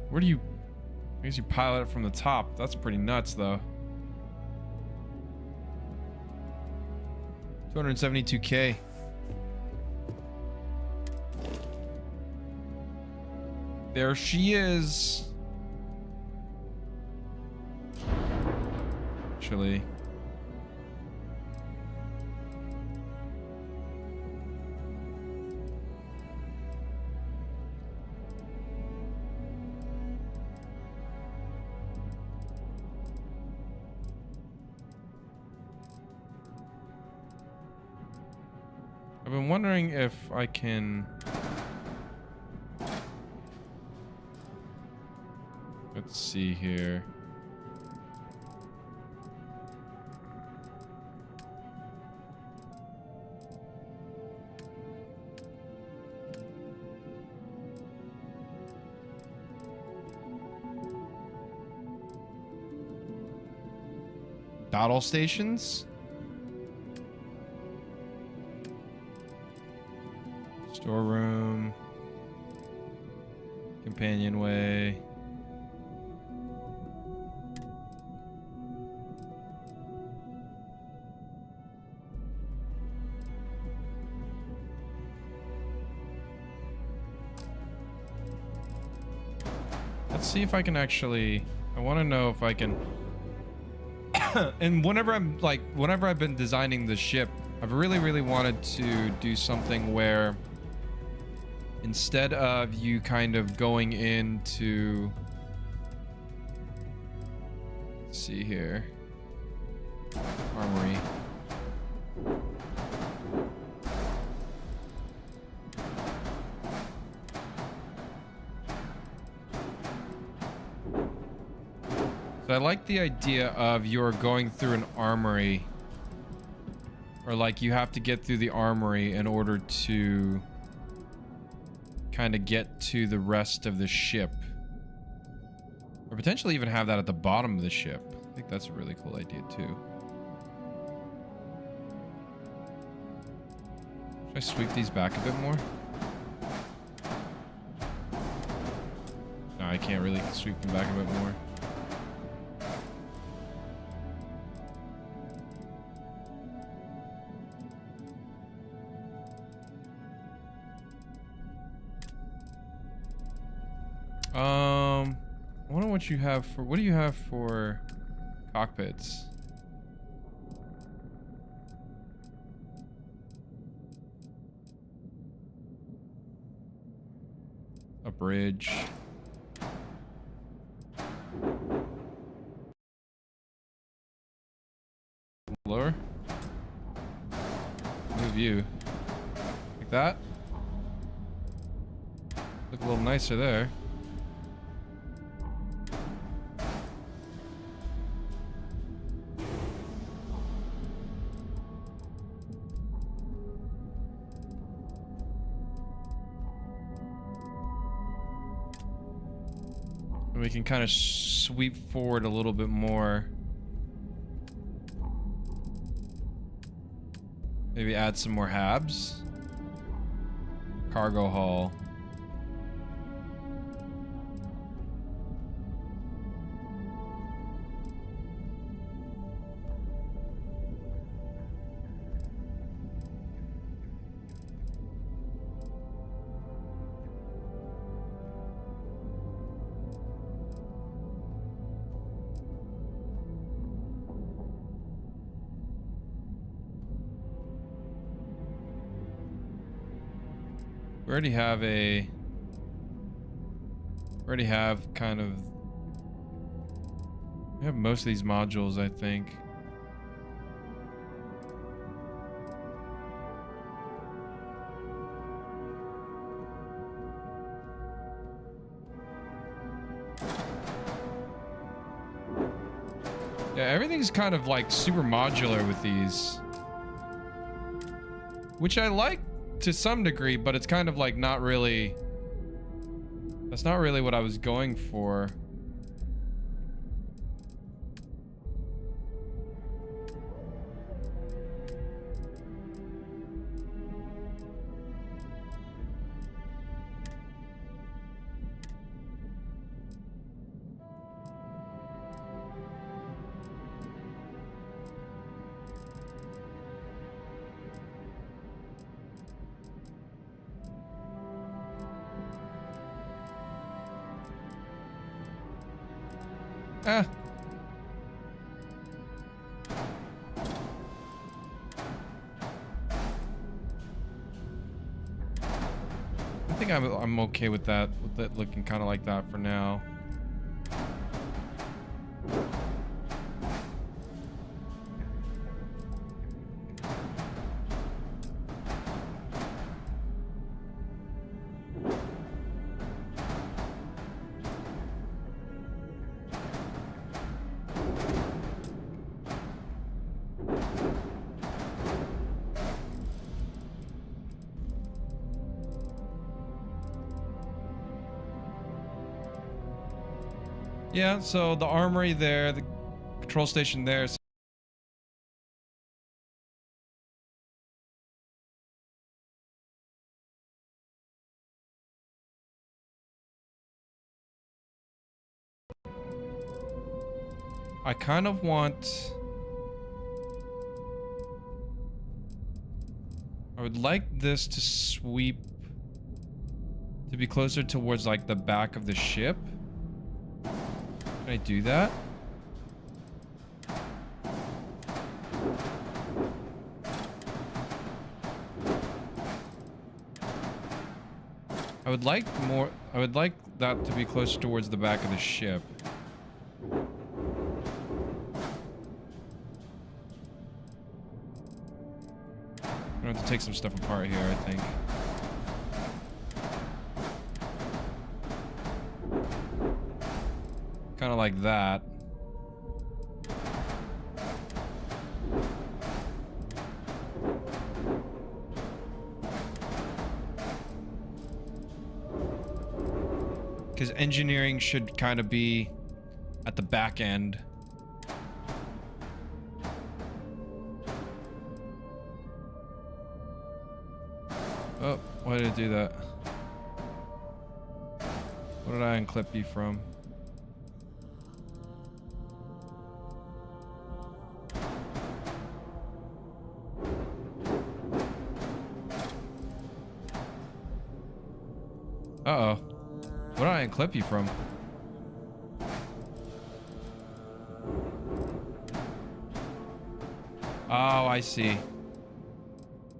Where do you... I guess you pilot it from the top. That's pretty nuts, though. 272K. There she is. Actually... I've been wondering if I can... Let's see here. Battle stations? Storeroom. Companionway. Let's see if I can actually... I want to know if I can... And whenever I've been designing the ship, I've really wanted to do something where instead of you kind of going into... Let's see here. Armory. So I like the idea of you're going through an armory, or like you have to get through the armory in order to kind of get to the rest of the ship, or potentially even have that at the bottom of the ship. I think that's a really cool idea too. Should I sweep these back a bit more? No, I can't really sweep them back a bit more. I wonder what you have for... What do you have for cockpits? A bridge. Lower. New view. Like that. Look a little nicer there. We can kind of sweep forward a little bit more. Maybe add some more habs. Cargo hull. We already have kind of, we have most of these modules, I think. Yeah, everything's kind of like super modular with these, which I like to some degree, but it's kind of like not really, that's not really what I was going for. Eh. I think I'm okay with that looking kind of like that for now. Yeah, so the armory there, the control station there. I kind of want, I would like this to sweep, to be closer towards like the back of the ship. Can I do that? I would like more, I would like that to be closer towards the back of the ship. I'm gonna have to take some stuff apart here, I think. Kind of like that. Because engineering should kind of be at the back end. Oh, why did it do that? What did I unclip you from? Uh-oh. What did I unclip you from? Oh, I see.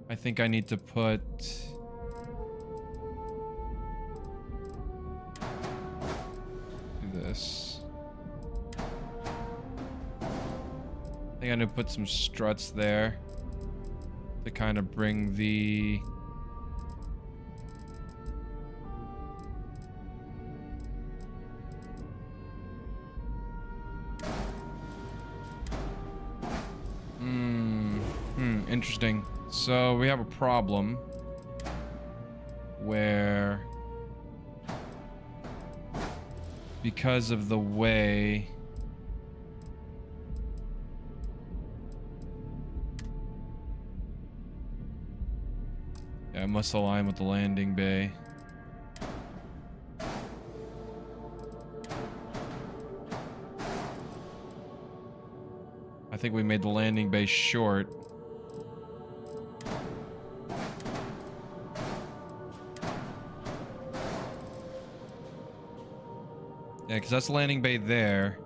I think I need to put... do this. I think I need to put some struts there to kind of bring the... Interesting. So we have a problem where, because of the way Yeah, it must align with the landing bay. I think we made the landing bay short. Yeah, because that's the landing bay there.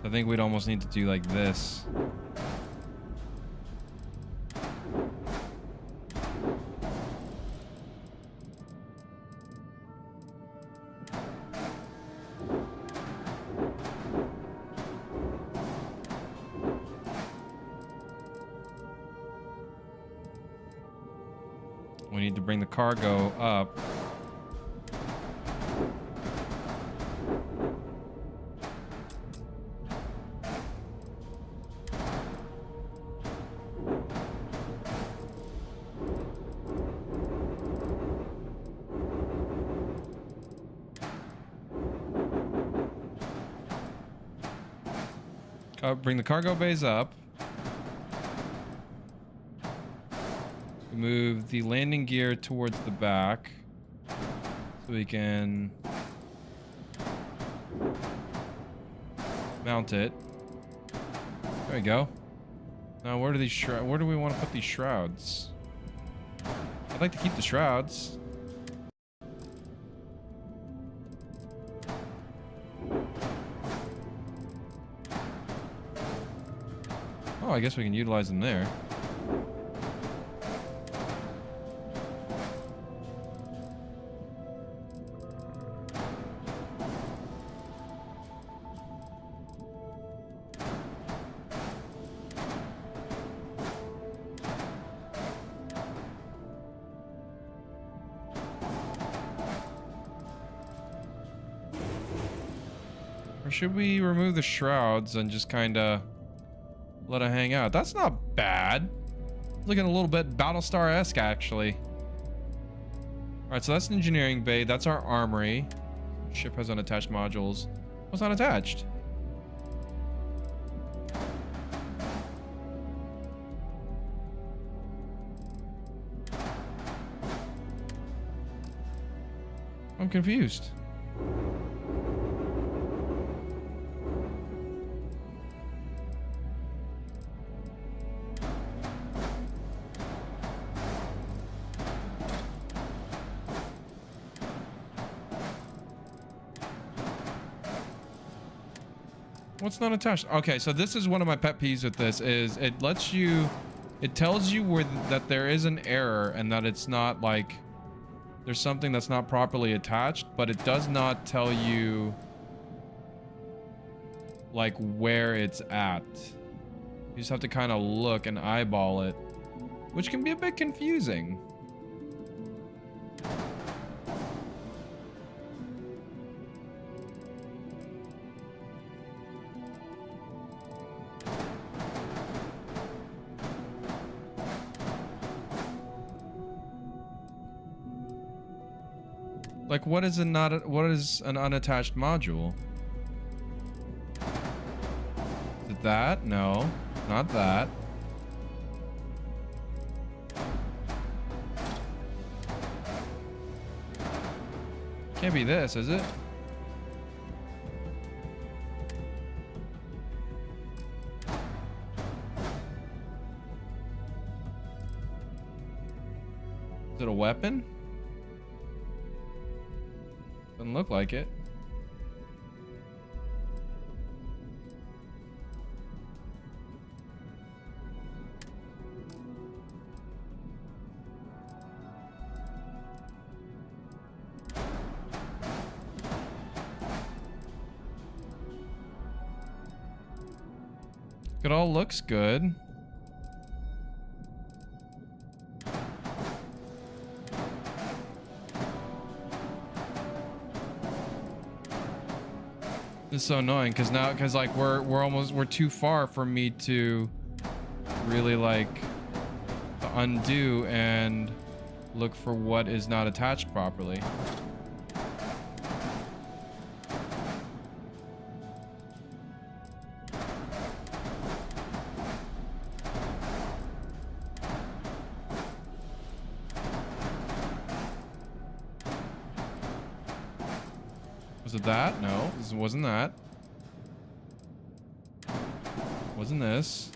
I think we'd almost need to do like this. We need to bring the cargo up. Bring the cargo bays up. Move the landing gear towards the back so we can mount it. There we go. Now where do these where do we want to put these shrouds? I'd like to keep the shrouds. Oh, I guess we can utilize them there. Or should we remove the shrouds and just kind of let it hang out? That's not bad. Looking a little bit Battlestar-esque, actually. All right, so that's an engineering bay. That's our armory. Ship has unattached modules. What's not attached? I'm confused. What's not attached? Okay, so this is one of my pet peeves with this is it lets you, it tells you where that there is an error and that it's not like there's something that's not properly attached, but it does not tell you like where it's at. You just have to kind of look and eyeball it, which can be a bit confusing. Like, what is an unattached module? Is it that? No, not that. Can't be this, is it? Is it a weapon? Doesn't look like it. It all looks good. It's so annoying because now, like we're too far for me to really like to undo and look for what is not attached properly. Was it that? No, this wasn't that. Wasn't this.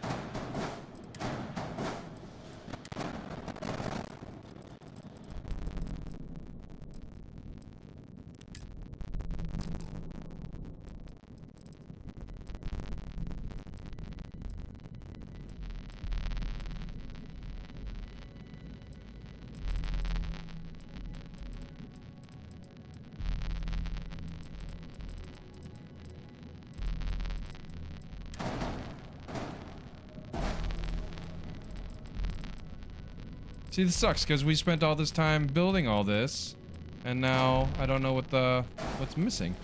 See, this sucks because we spent all this time building all this, and now I don't know what's missing.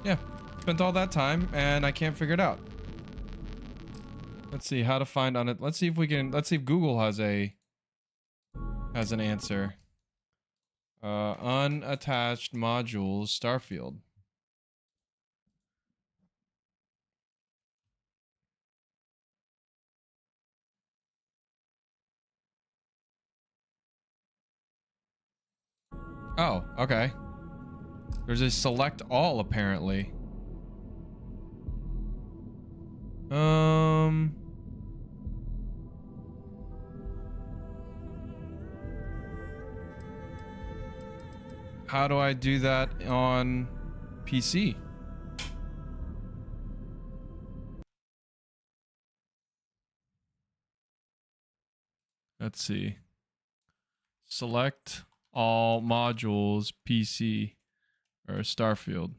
Yeah, spent all that time and I can't figure it out. Let's see how to find on it. Let's see if we can. Let's see if Google has an answer. Unattached modules, Starfield. Oh, okay. There's a select all apparently. How do I do that on PC? Let's see. Select all modules, PC, or Starfield.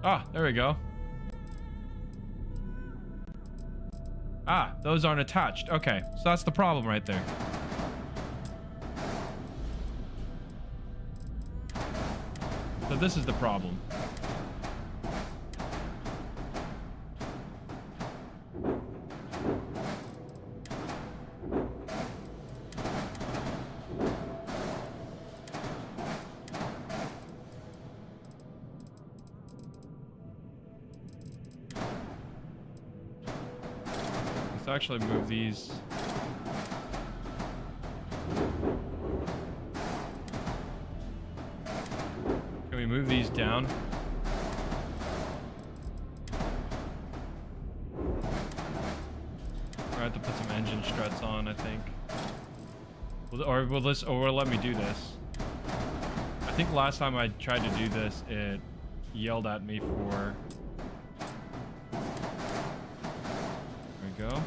Ah, there we go. Ah, those aren't attached. Okay, so that's the problem right there. So this is the problem. Let's actually move these. Can we move these down? I have to put some engine struts on, I think. Or will let me do this. I think last time I tried to do this, it yelled at me for... There we go.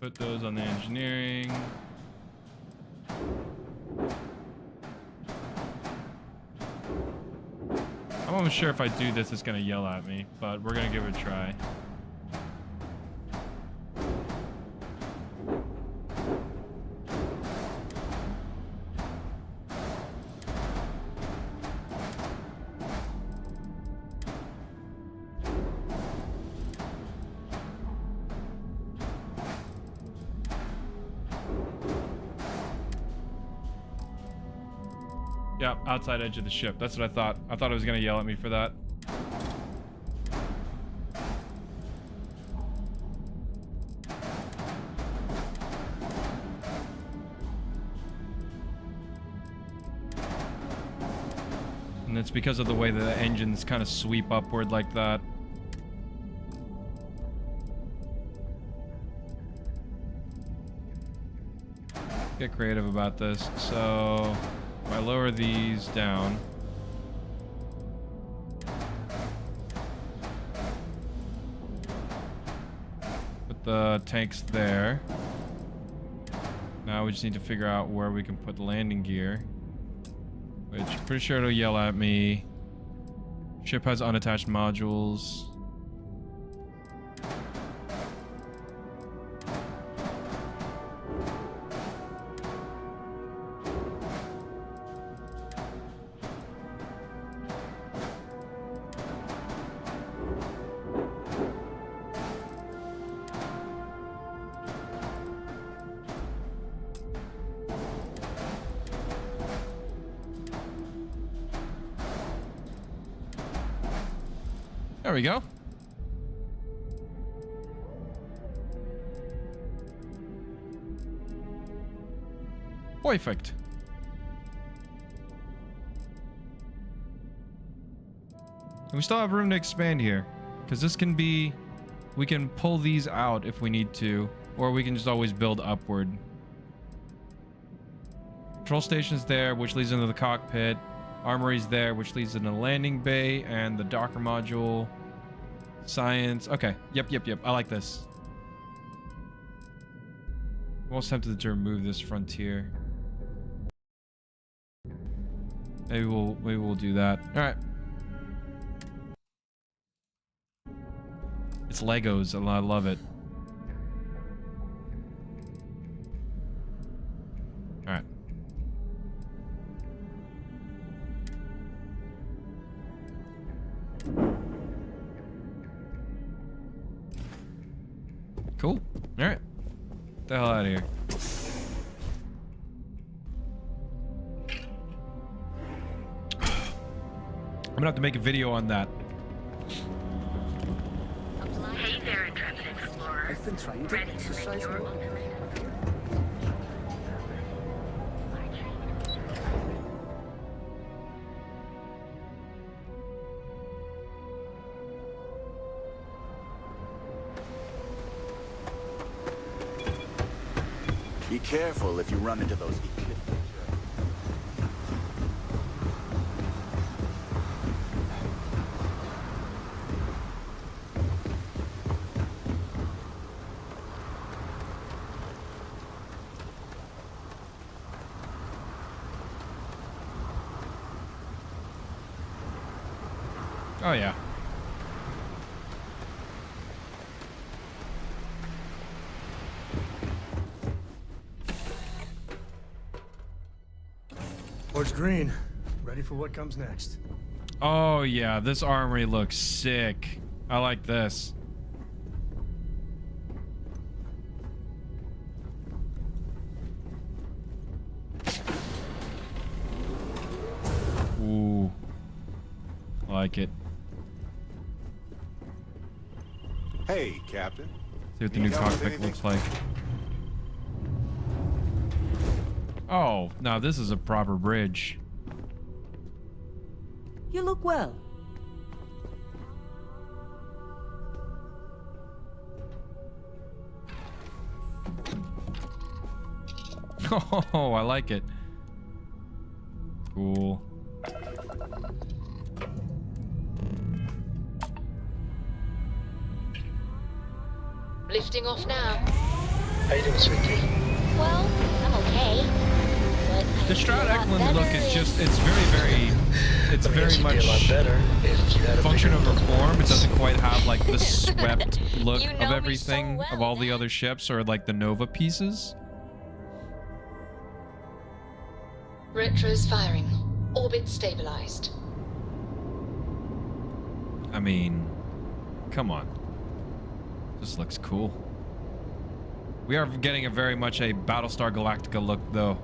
Put those on the engineering. I'm almost sure if I do this, it's gonna yell at me, but we're gonna give it a try. Yeah, outside edge of the ship. That's what I thought. I thought it was gonna yell at me for that. And it's because of the way that the engines kind of sweep upward like that. Get creative about this. So if I lower these down, put the tanks there. Now we just need to figure out where we can put the landing gear, which I'm pretty sure it'll yell at me. Ship has unattached modules. There we go. Perfect. And we still have room to expand here, because this can be, we can pull these out if we need to, or we can just always build upward. Control station's there, which leads into the cockpit. Armory's there, which leads into the landing bay and the Docker module. Science. Okay. Yep. I like this. I'm almost tempted to remove this frontier. Maybe we'll do that. All right. It's Legos, and I love it. All right. Cool. All right. Get the hell out of here. I'm gonna have to make a video on that. Hey there, intrepid explorer. I've been trying to Ready to make exercise your more. ultimate. Be careful if you run into those. Oh yeah. Board's green. Ready for what comes next. Oh yeah, this armory looks sick. I like this. Ooh. I like it. Hey, Captain. See what the new cockpit looks like. Oh, now this is a proper bridge. You look well. Oh, I like it. Cool. Lifting off now. How you doing, sweetie? Well, I'm okay. But The Stroud Eklund look is better just, it's very, it's very It'd be a lot much better if you had a function bigger over form. It doesn't quite have like the swept look You know of me so everything of all the other ships or like the Nova pieces. Retro's firing. Orbit stabilized. I mean, come on. This looks cool. We are getting a very much a Battlestar Galactica look though.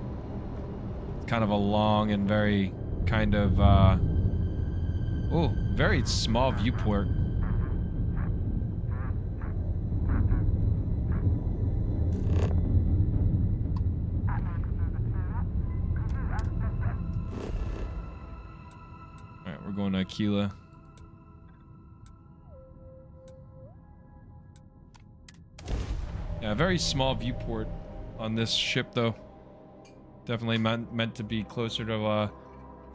It's kind of a long and very kind of, oh, very small viewport. Alright, we're going to Aquila. Yeah, very small viewport on this ship, though. Definitely meant to be closer to,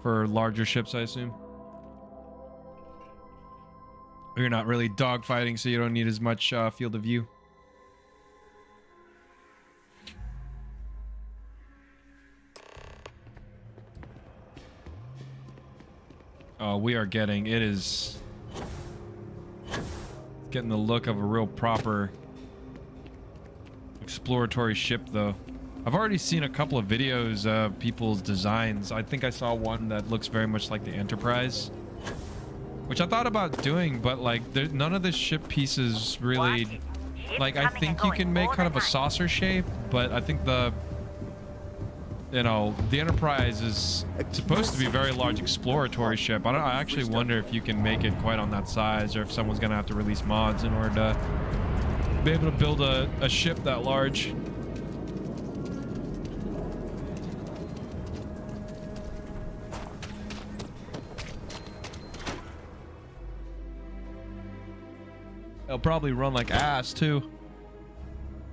for larger ships, I assume. You're not really dogfighting, so you don't need as much field of view. Oh, we are getting, it is getting the look of a real proper exploratory ship, though. I've already seen a couple of videos of people's designs. I think I saw one that looks very much like the Enterprise, which I thought about doing, but like none of the ship pieces really, like, I think you can make kind of a saucer shape, but I think the Enterprise is supposed to be a very large exploratory ship. I actually wonder if you can make it quite on that size, or if someone's gonna have to release mods in order to be able to build a ship that large. It'll probably run like ass too.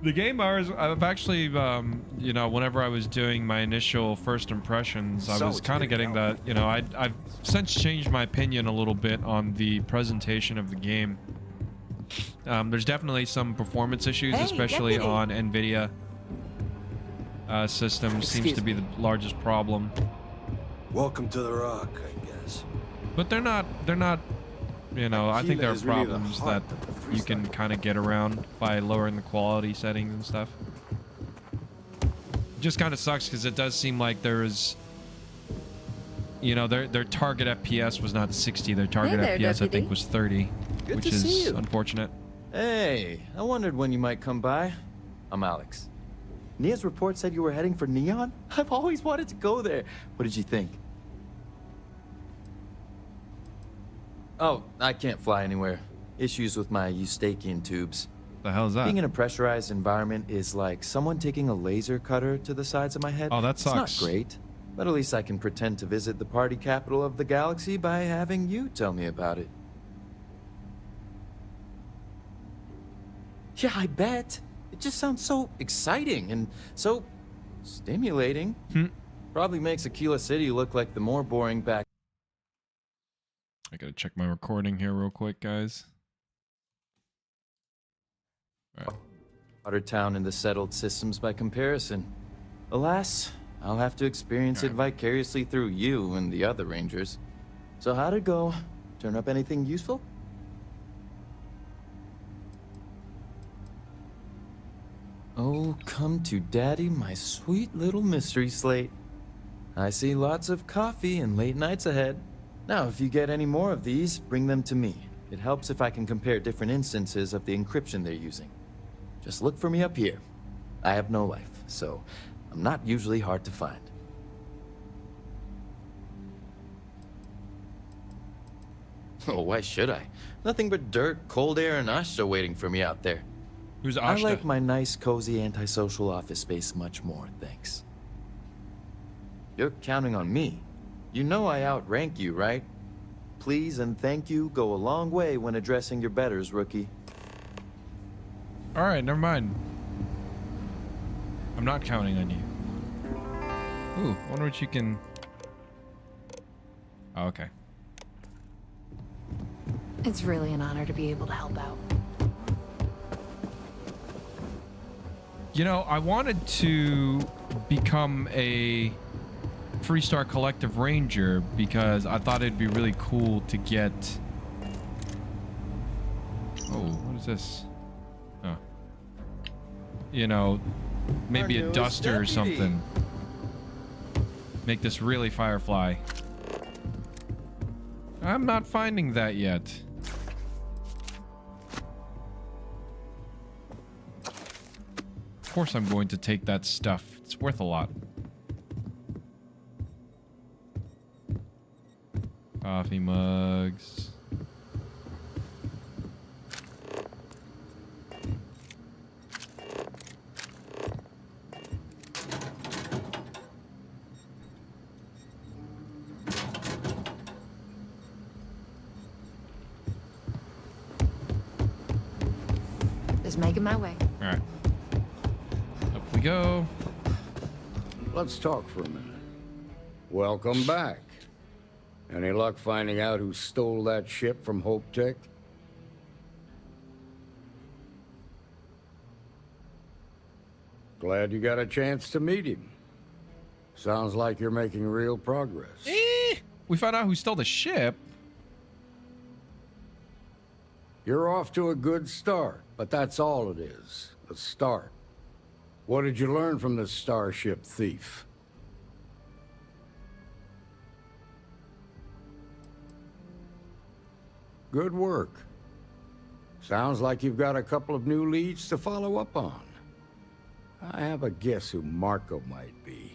The game hours, I've actually, you know, whenever I was doing my initial first impressions, I was kind of getting that, you know, I've since changed my opinion a little bit on the presentation of the game. There's definitely some performance issues, especially on NVIDIA systems. Seems to be the largest problem. Welcome to the Rock, I guess. But they're not, you know, I think there are problems that you can kind of get around by lowering the quality settings and stuff. It just kind of sucks because it does seem like there is, you know, their target FPS was not 60. Their target Hey there, FPS, Deputy. I think, was 30, Good which to see is you. unfortunate. Hey, I wondered when you might come by. I'm Alex. Nia's report said you were heading for Neon? I've always wanted to go there. What did you think? Oh, I can't fly anywhere. Issues with my Eustachian tubes. The hell is that? Being in a pressurized environment is like someone taking a laser cutter to the sides of my head. Oh, that It's sucks. not great, but at least I can pretend to visit the party capital of the galaxy by having you tell me about it. Yeah, I bet. It just sounds so exciting and so stimulating. Probably makes Aquila City look like the more boring back. I gotta check my recording here real quick, guys. All right. Water town in the settled systems by comparison. Alas, I'll have to experience it vicariously through you and the other rangers. So how'd it go? Turn up anything useful? Oh, come to daddy, my sweet little mystery slate. I see lots of coffee and late nights ahead. Now, if you get any more of these, bring them to me. It helps if I can compare different instances of the encryption they're using. Just look for me up here. I have no life, so I'm not usually hard to find. Oh, why should I? Nothing but dirt, cold air, and Ashta waiting for me out there. Who's I Ashta? like my nice, cozy, antisocial office space much more, thanks. You're counting on me. You know I outrank you, right? Please and thank you go a long way when addressing your betters, rookie. All right, never mind. I'm not counting on you. Ooh, wonder what you can. Oh, okay. It's really an honor to be able to help out. You know, I wanted to become a Freestar Collective Ranger because I thought it'd be really cool to get. Oh, what is this? Oh. You know, maybe Our a newest duster or deputy. something. Make this really Firefly. I'm not finding that yet. Of course I'm going to take that stuff. It's worth a lot. coffee mugs. Just making my way. All right. Up we go. Let's talk for a minute. Welcome back. Any luck finding out who stole that ship from Hope Tech? Glad you got a chance to meet him. Sounds like you're making real progress. We found out who stole the ship. You're off to a good start, but that's all it is. A start. What did you learn from this starship thief? Good work. Sounds like you've got a couple of new leads to follow up on. I have a guess who Marco might be.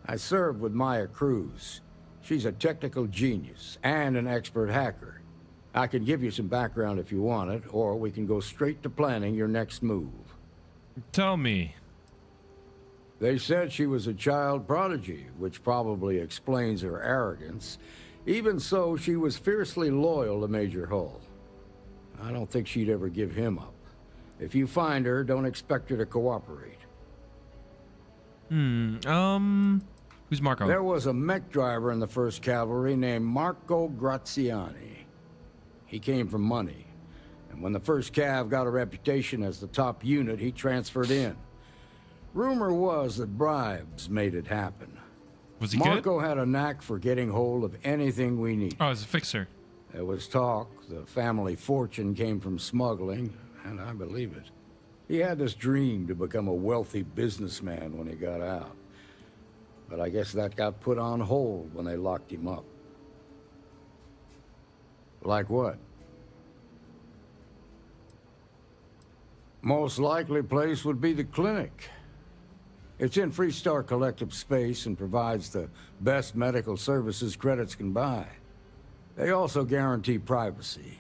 I served with Maya Cruz. She's a technical genius and an expert hacker. I can give you some background if you want it, or we can go straight to planning your next move. Tell me. They said she was a child prodigy, which probably explains her arrogance. Even so, she was fiercely loyal to Major Hull. I don't think she'd ever give him up. If you find her, don't expect her to cooperate. Who's Marco? There was a mech driver in the 1st Cavalry named Marco Graziani. He came from money, and when the 1st Cav got a reputation as the top unit, he transferred in. Rumor was that bribes made it happen. Was he Marco had a knack for getting hold of anything we need. Oh, he's a fixer. There was talk the family fortune came from smuggling, and I believe it. He had this dream to become a wealthy businessman when he got out. But I guess that got put on hold when they locked him up. Like what? Most likely place would be the clinic. It's in Freestar Collective space and provides the best medical services credits can buy. They also guarantee privacy,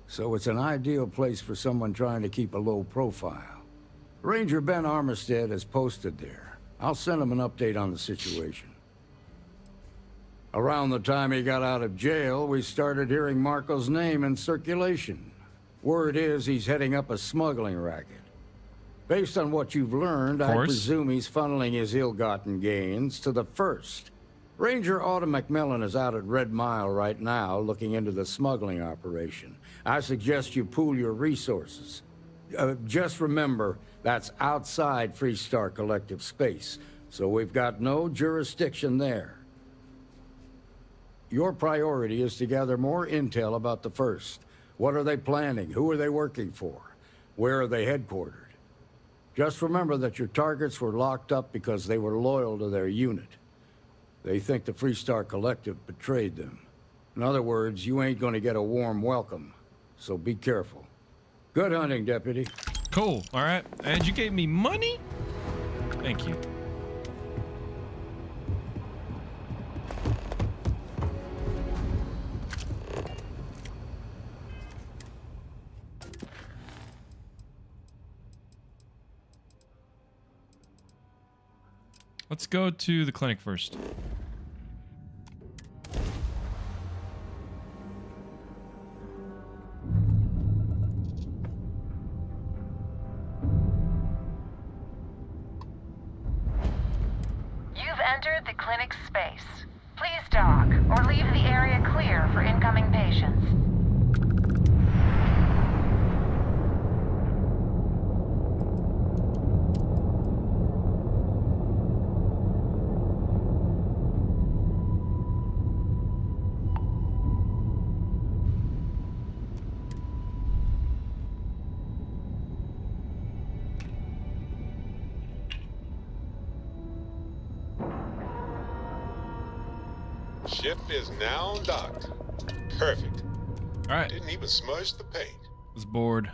so it's an ideal place for someone trying to keep a low profile. Ranger Ben Armistead is posted there. I'll send him an update on the situation. Around the time he got out of jail, we started hearing Marco's name in circulation. Word is he's heading up a smuggling racket. Based on what you've learned, I presume he's funneling his ill-gotten gains to the 1st. Ranger Autumn McMillan is out at Red Mile right now looking into the smuggling operation. I suggest you pool your resources. Just remember, that's outside Freestar Collective space, so we've got no jurisdiction there. Your priority is to gather more intel about the 1st. What are they planning? Who are they working for? Where are they headquartered? Just remember that your targets were locked up because they were loyal to their unit. They think the Freestar Collective betrayed them. In other words, you ain't gonna get a warm welcome, so be careful. Good hunting, Deputy. Cool, all right. And you gave me money? Thank you. Let's go to the clinic first. You've entered the clinic's space. Please dock or leave the area clear for incoming patients. Ship is now docked. Perfect. All right. Didn't even smudge the paint. Was bored.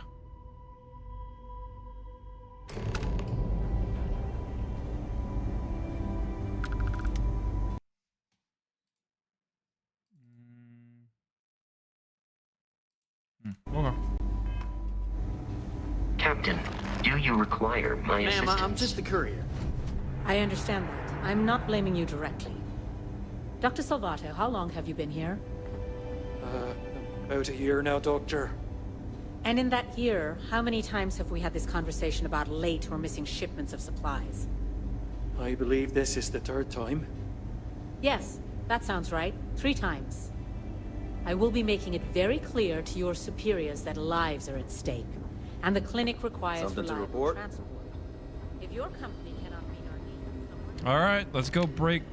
Captain, do you require my assistance? Ma'am, I'm just the courier. I understand that. I'm not blaming you directly. Dr. Salvato, how long have you been here? About a year now, Doctor. And in that year, how many times have we had this conversation about late or missing shipments of supplies? I believe this is the third time. Yes, that sounds right. 3 times. I will be making it very clear to your superiors that lives are at stake, and the clinic requires Something to reliable report? transport. If your company cannot meet our needs, All right, let's go break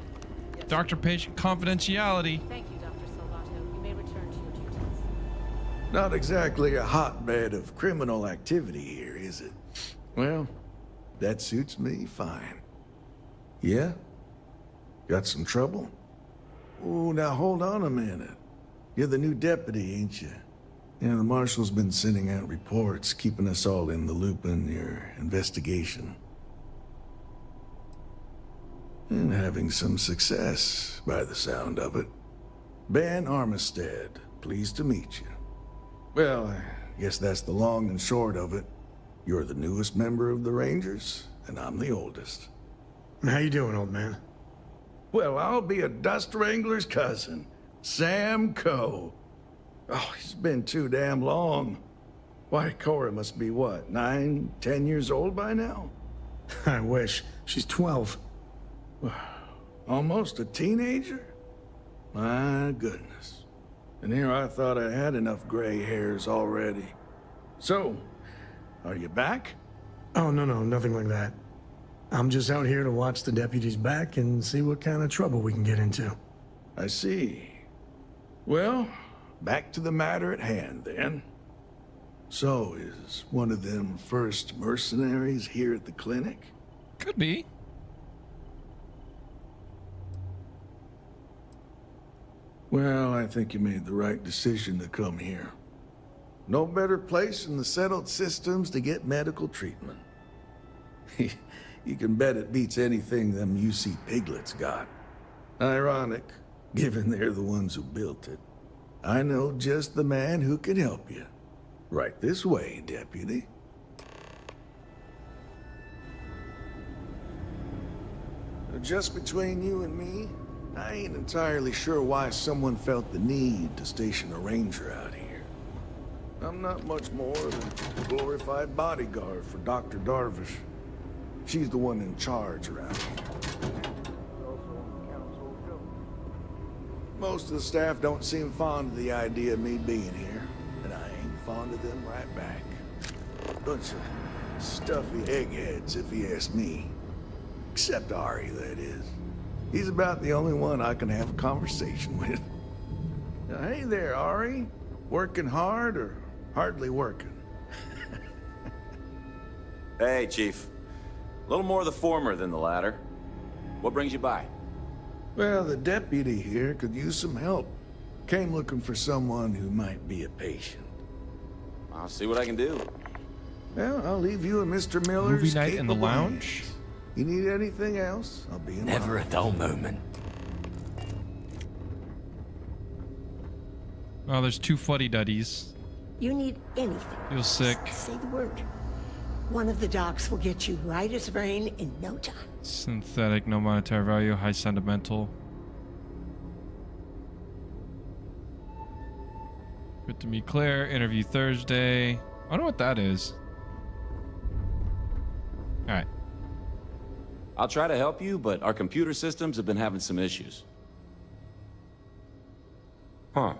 doctor-patient confidentiality. thank you, Dr. Salvato. You may return to your duties. Not exactly a hotbed of criminal activity here, is it? Well, that suits me fine. Yeah? Got some trouble? Oh, now hold on a minute. You're the new deputy, ain't you? Yeah, the marshal's been sending out reports, keeping us all in the loop in your investigation. And having some success, by the sound of it. Ben Armistead, pleased to meet you. Well, I guess that's the long and short of it. You're the newest member of the Rangers, and I'm the oldest. How you doing, old man? Well, I'll be a dust wrangler's cousin, Sam Coe. Oh, it's been too damn long. Why, Cora must be what, 9, 10 years old by now? I wish. She's 12. Almost a teenager? My goodness. And here I thought I had enough gray hairs already. So, are you back? Oh, no, nothing like that. I'm just out here to watch the deputies back and see what kind of trouble we can get into. I see. Well, back to the matter at hand, then. So, is one of them first mercenaries here at the clinic? Could be. Well, I think you made the right decision to come here. No better place in the settled systems to get medical treatment. You can bet it beats anything them UC piglets got. Ironic, given they're the ones who built it. I know just the man who can help you. Right this way, deputy. Just between you and me, I ain't entirely sure why someone felt the need to station a ranger out here. I'm not much more than a glorified bodyguard for Dr. Darvish. She's the one in charge around here. Most of the staff don't seem fond of the idea of me being here, and I ain't fond of them right back. Bunch of stuffy eggheads, if you ask me. Except Ari, that is. He's about the only one I can have a conversation with. Now, hey there, Ari. Working hard or hardly working? Hey, Chief. A little more the former than the latter. What brings you by? Well, the deputy here could use some help. Came looking for someone who might be a patient. I'll see what I can do. Well, I'll leave you and Mr. Miller's Movie night in the capable lounge? hands. You need anything else, I'll be in Never a dull moment. Oh, there's 2 fuddy-duddies. You need anything. Feel sick. Say the word. One of the docs will get you right as rain in no time. Synthetic, no monetary value, high sentimental. Good to meet Claire. Interview Thursday. I don't know what that is. All right. I'll try to help you, but our computer systems have been having some issues. Huh.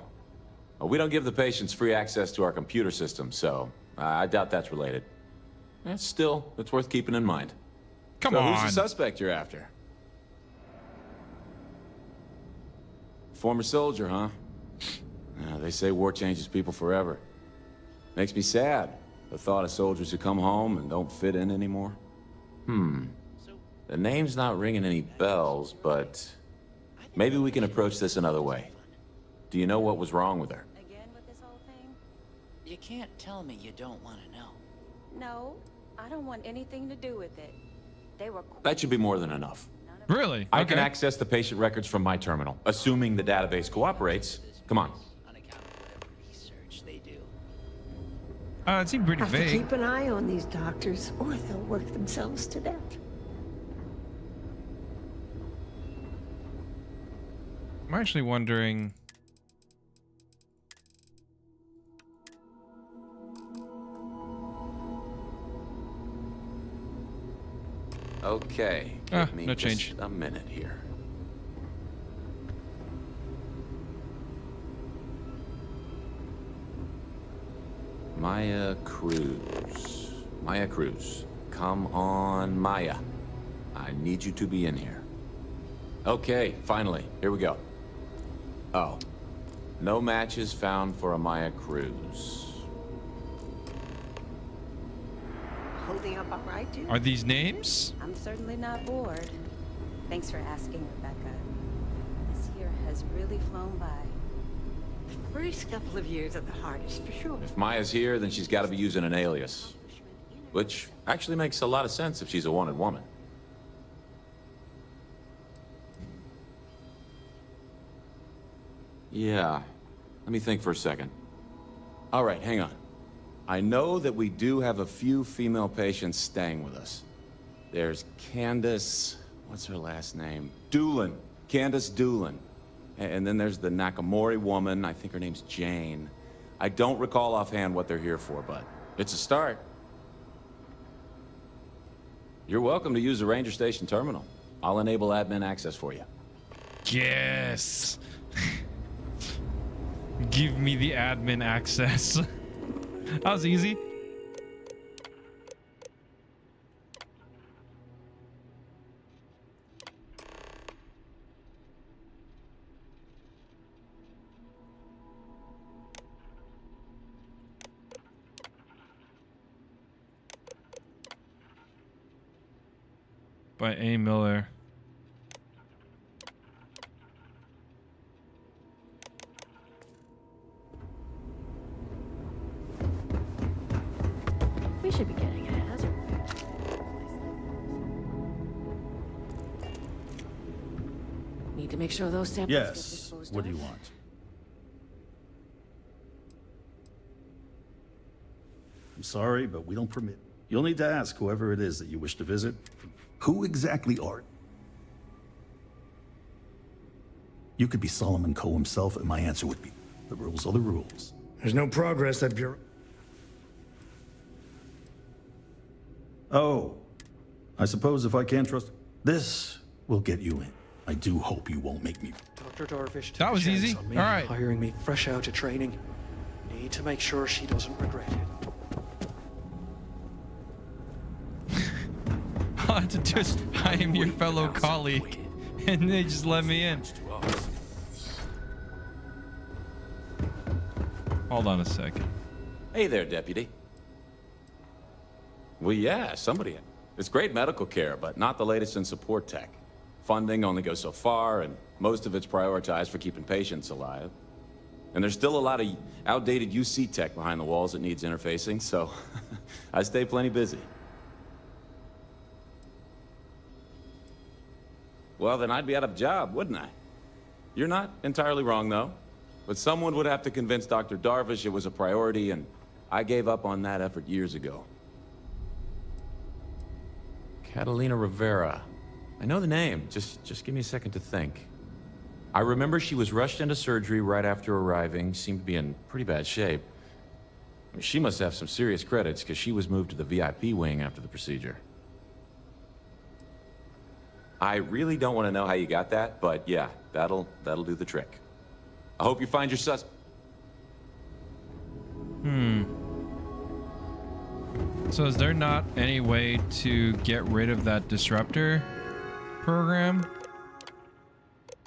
Well, we don't give the patients free access to our computer system, so I doubt that's related. Still, it's worth keeping in mind. Come so on. Who's the suspect you're after? Former soldier, huh? They say war changes people forever. Makes me sad, the thought of soldiers who come home and don't fit in anymore. The name's not ringing any bells, but maybe we can approach this another way. Do you know what was wrong with her? Again with this whole thing? You can't tell me you don't want to know. No, I don't want anything to do with it. They were... That should be more than enough. Really? I can access the patient records from my terminal, assuming the database cooperates. Come on. It seemed pretty Have to vague. keep an eye on these doctors, or they'll work themselves to death. I'm actually wondering. Okay, give me no just change. a minute here. Maya Cruz. Maya Cruz. Come on, Maya. I need you to be in here. Okay, finally. Here we go. Oh. No matches found for a Maya Cruz. Holding up all right, dude? Are these names? I'm certainly not bored. Thanks for asking, Rebecca. This year has really flown by. The first couple of years are the hardest, for sure. If Maya's here, then she's got to be using an alias. Which actually makes a lot of sense if she's a wanted woman. Yeah. Let me think for a second. All right, hang on. I know that we do have a few female patients staying with us. There's Candace... what's her last name? Doolin. Candace Doolin. And then there's the Nakamori woman. I think her name's Jane. I don't recall offhand what they're here for, but it's a start. You're welcome to use the Ranger Station terminal. I'll enable admin access for you. Yes. Give me the admin access. That was easy. By A. Miller. We should be getting a hazard. Need to make sure those samples get Yes. disposed What do of. you want? I'm sorry, but we don't permit. You'll need to ask whoever it is that you wish to visit. Who exactly are... You could be Solomon Coe himself, and my answer would be, the rules are the rules. There's no progress at Bureau. Oh, I suppose if I can't trust... This will get you in. I do hope you won't make me... Dr. Darvish took That was a chance easy. on me, All right. hiring me fresh out of training. Need to make sure she doesn't regret it. To just, I am your fellow colleague, and they just let me in. Hold on a second. Hey there, Deputy. Well, yeah, somebody... It's great medical care, but not the latest in support tech. Funding only goes so far, and most of it's prioritized for keeping patients alive. And there's still a lot of outdated UC tech behind the walls that needs interfacing, so I stay plenty busy. Well, then I'd be out of a job, wouldn't I? You're not entirely wrong, though. But someone would have to convince Dr. Darvish it was a priority, and I gave up on that effort years ago. Catalina Rivera. I know the name. Just give me a second to think. I remember she was rushed into surgery right after arriving. Seemed to be in pretty bad shape. I mean, she must have some serious credits, because she was moved to the VIP wing after the procedure. I really don't want to know how you got that, but yeah, that'll do the trick. I hope you find your So is there not any way to get rid of that disruptor program?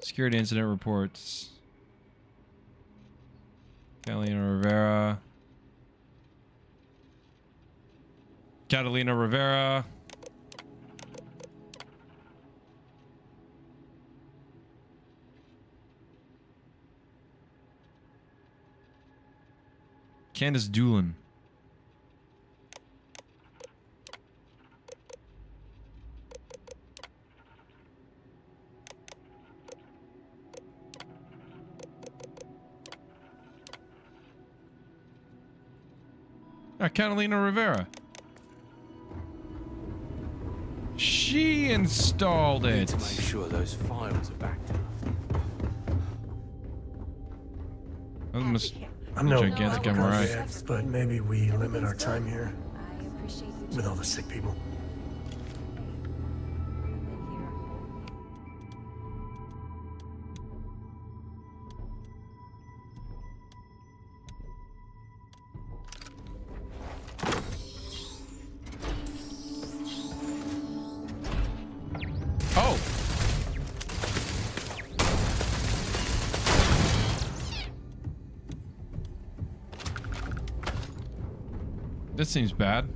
Security incident reports. Catalina Rivera. Catalina Rivera. Candace Doolin. Catalina Rivera. She installed it. To make sure those files are backed up. I'm no gigantic MRI. but maybe we limit our time here with all the sick people. This seems bad.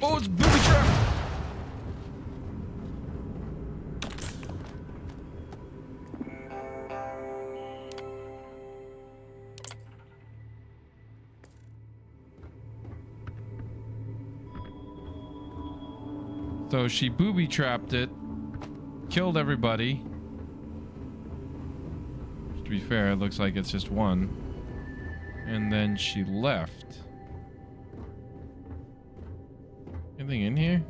Oh, it's booby trap. So she booby-trapped it, killed everybody. To be fair, it looks like it's just one. And then she left. Anything in here?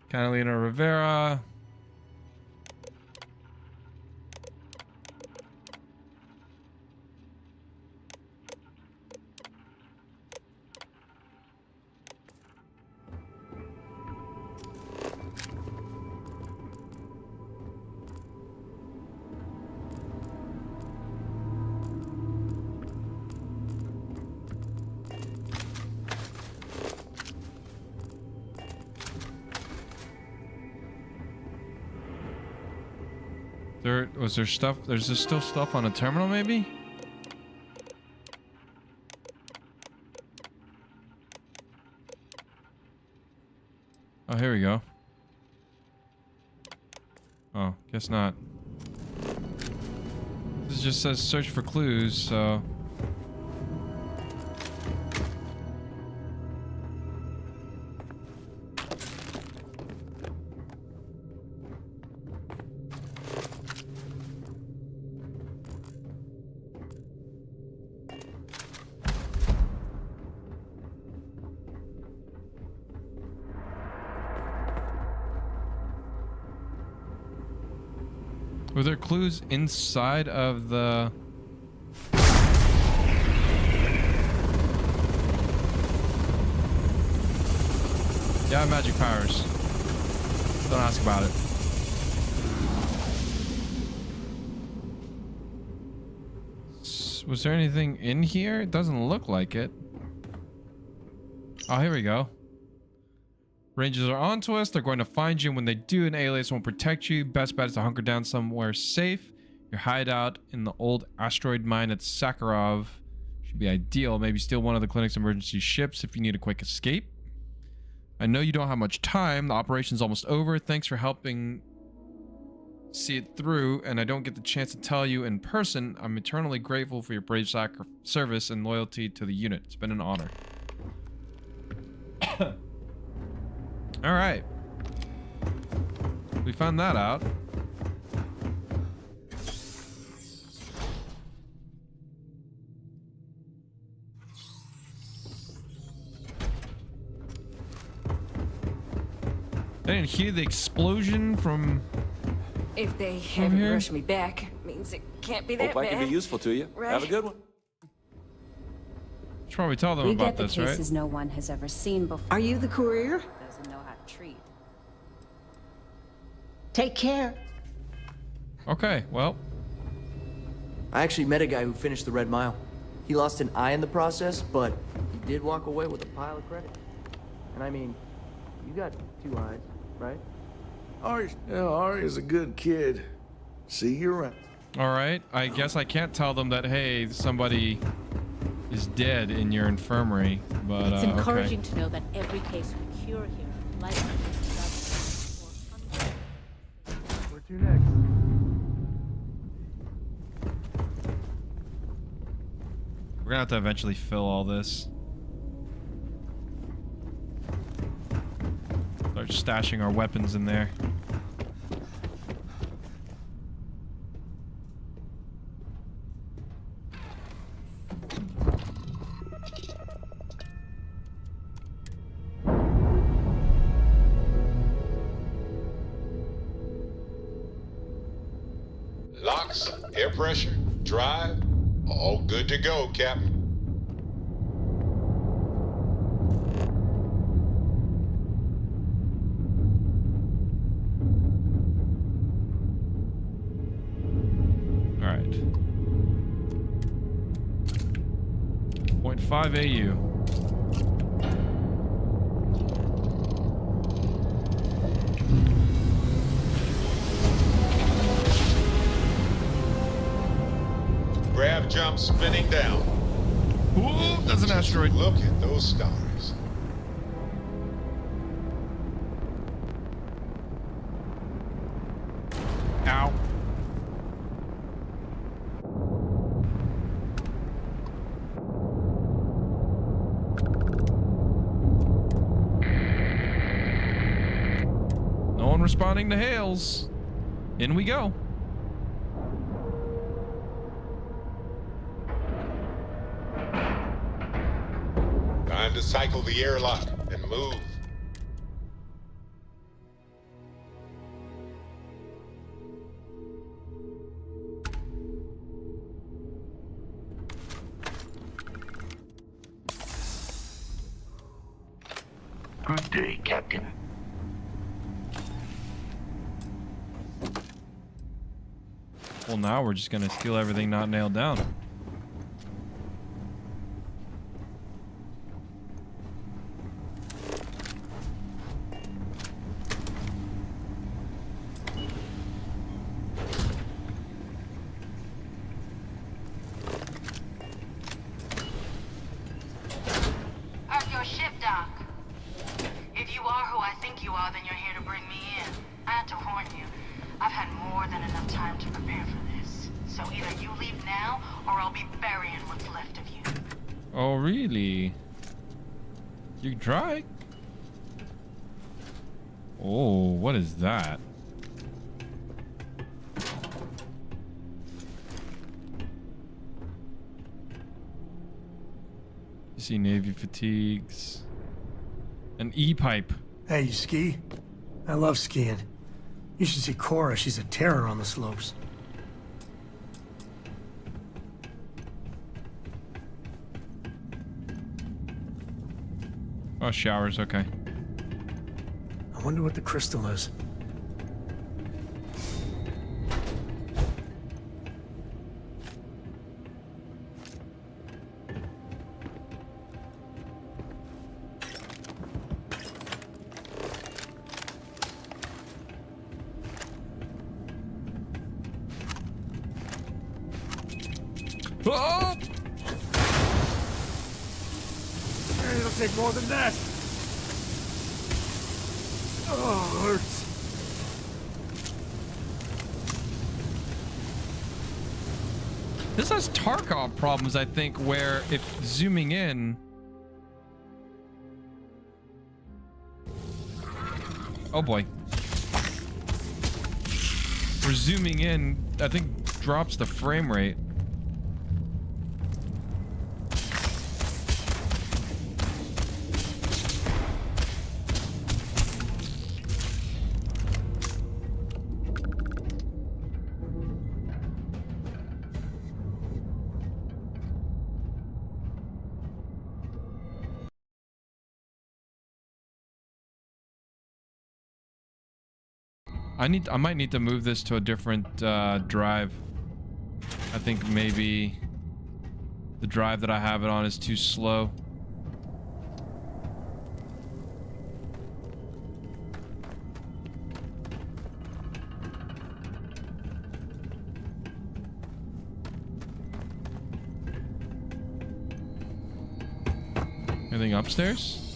Catalina Rivera. Was there stuff? There's just still stuff on a terminal, maybe? Oh, here we go. Oh, guess not. This just says search for clues, so... Were there clues inside of the... Yeah, I have magic powers. Don't ask about it. Was there anything in here? It doesn't look like it. Oh, here we go. Rangers are onto us. They're going to find you. When they do, an alias won't protect you. Best bet is to hunker down somewhere safe. Your hideout in the old asteroid mine at Sakharov should be ideal. Maybe steal one of the clinic's emergency ships if you need a quick escape. I know you don't have much time. The operation's almost over. Thanks for helping see it through, and I don't get the chance to tell you in person. I'm eternally grateful for your brave service and loyalty to the unit. It's been an honor. All right. We found that out. I didn't hear the explosion from... If they haven't rushed me back, means it can't be that Hope bad. I can be useful to you. Right? Have a good one. Should probably tell them about this, right? We get the cases no one has ever seen before. Are you the courier? Doesn't know how to treat. Take care. Okay, well. I actually met a guy who finished the Red Mile. He lost an eye in the process, but he did walk away with a pile of credit. And I mean, you got 2 eyes, right? Ari is a good kid. See you around. All right. I guess I can't tell them that, hey, somebody is dead in your infirmary, but It's encouraging okay. to know that every case we cure here, like Where to next? We're gonna have to eventually fill all this. Start stashing our weapons in there. Locks, air pressure, drive, all good to go, Captain. All right. 0.5 AU. Grav jump spinning down. Ooh, that's an asteroid. Look at those stars. Ow. No one responding to hails. In we go. Time to cycle the airlock and move. Good day, Captain. Well, now we're just gonna steal everything not nailed down. At your ship, Doc. If you are who I think you are, then you're here to bring me in. I had to warn you. I've had more than enough time to prepare for this. So either you leave now, or I'll be burying what's left of you. Oh, really? You can try. Oh, what is that? You see Navy fatigues. An E-pipe. Hey, you ski? I love skiing. You should see Cora. She's a terror on the slopes. Oh, showers, okay. I wonder what the crystal is. Oh! It'll take more than that. Oh, hurts. This has Tarkov problems, I think, where if zooming in... Oh boy. We're zooming in, I think drops the frame rate. I might need to move this to a different drive. I think maybe the drive that I have it on is too slow. Anything upstairs?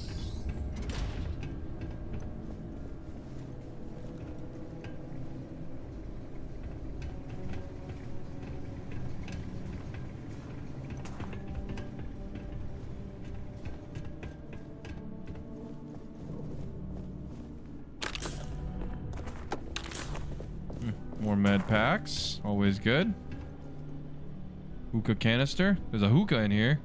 More med packs, always good. Hookah canister. There's a hookah in here.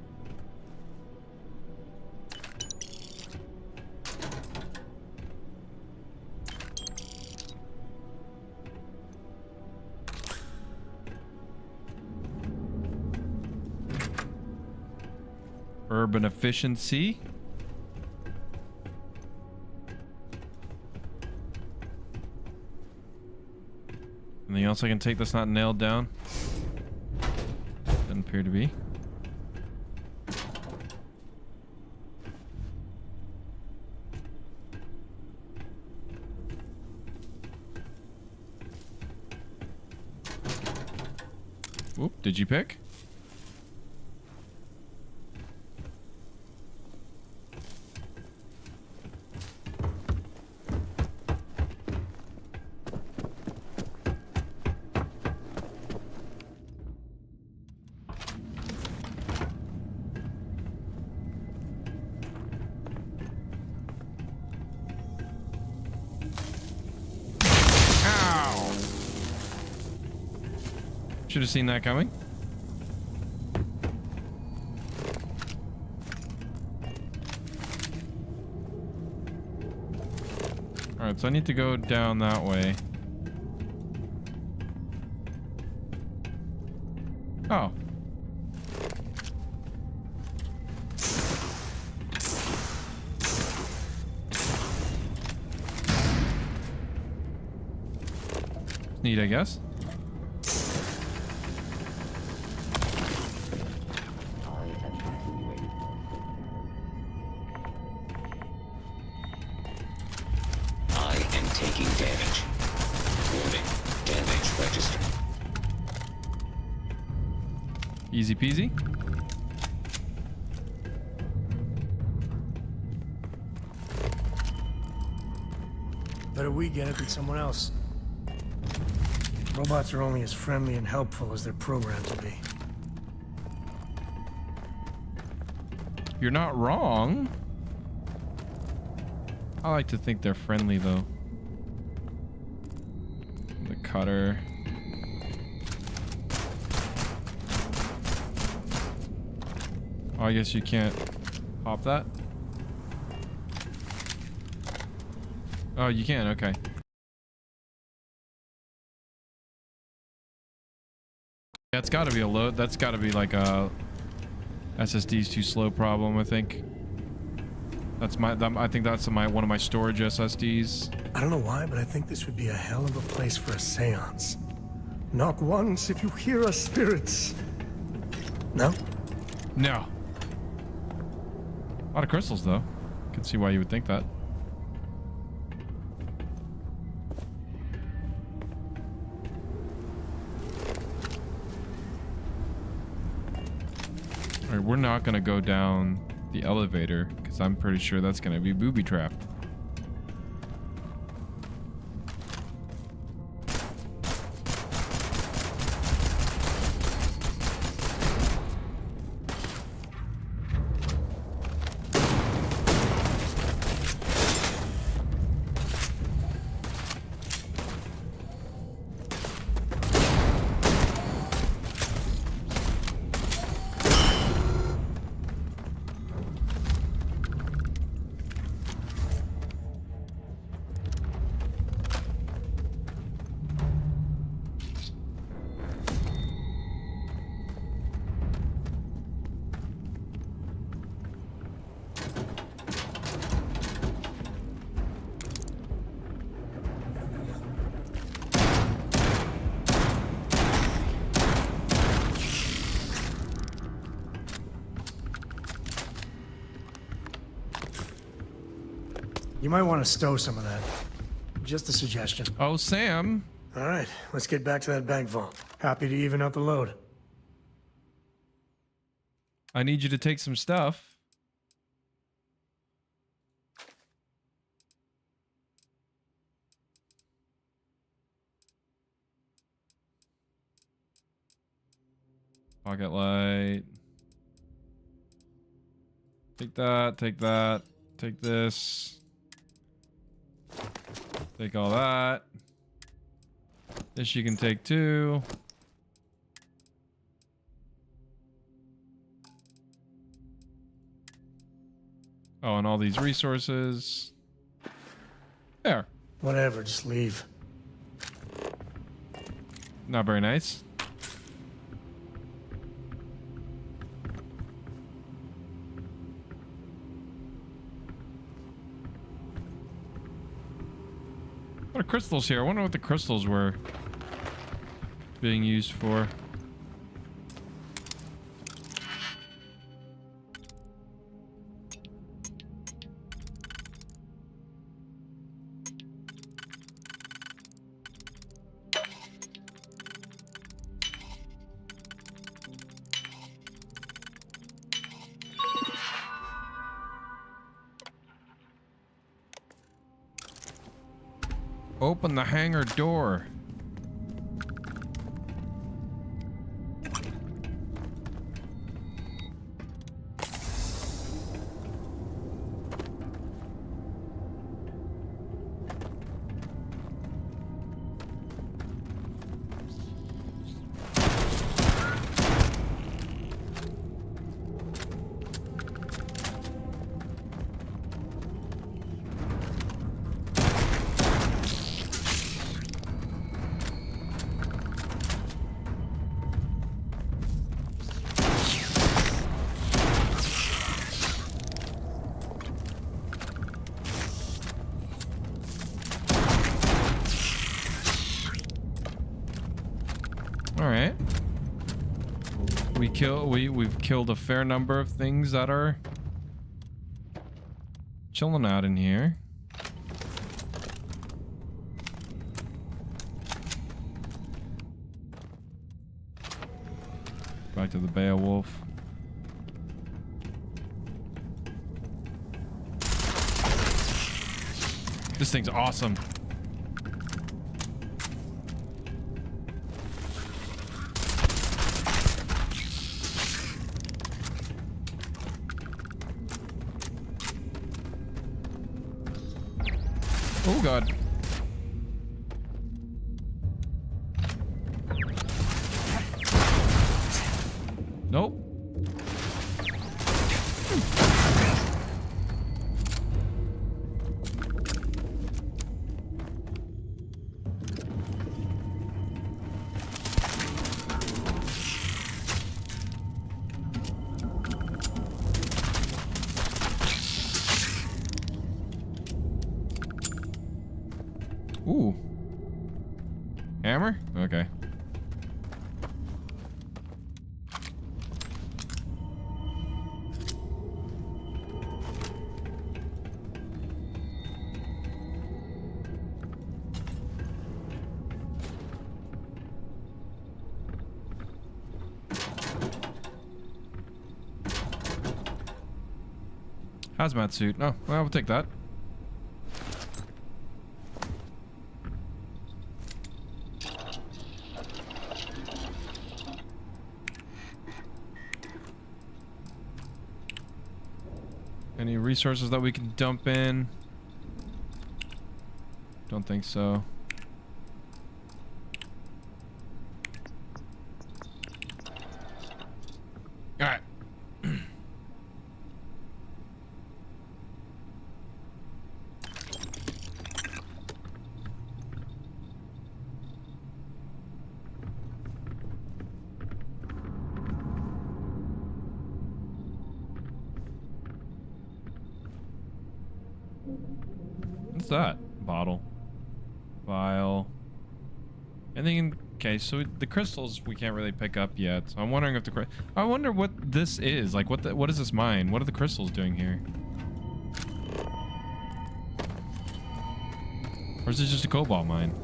Urban efficiency. Anything else I can take that's not nailed down? Doesn't appear to be. Whoop, did you pick? Should have seen that coming. All right, so I need to go down that way. Oh. Neat, I guess. Easy peasy. Better we get it than someone else. Robots are only as friendly and helpful as they're programmed to be. You're not wrong. I like to think they're friendly though. The cutter. Oh, I guess you can't pop that. Oh, you can. Okay. That's got to be a load. That's got to be like a SSD's too slow problem. I think. That's my. I think that's one of my storage SSDs. I don't know why, but I think this would be a hell of a place for a seance. Knock once if you hear us, spirits. No? No. A lot of crystals, though. Can see why you would think that. All right, we're not gonna go down the elevator because I'm pretty sure that's gonna be booby trapped. You might want to stow some of that. Just a suggestion. Oh, Sam. All right, let's get back to that bank vault. Happy to even out the load. I need you to take some stuff. Pocket light. Take that, take that, take this. Take all that. This you can take too. Oh, and all these resources. There. Whatever, just leave. Not very nice. What are crystals here? I wonder what the crystals were being used for. Open the hangar door. Alright. We've killed a fair number of things that are chilling out in here. Back to the Beowulf. This thing's awesome. Oh god. Nope. Ooh. Hammer? Okay. Hazmat suit. Oh, well, we'll take that. Any resources that we can dump in? Don't think so. All right. What's that? Bottle. Vial. Anything? Okay, so the crystals we can't really pick up yet. So I'm wondering if I wonder what this is. Like, what is this mine? What are the crystals doing here? Or is it just a cobalt mine?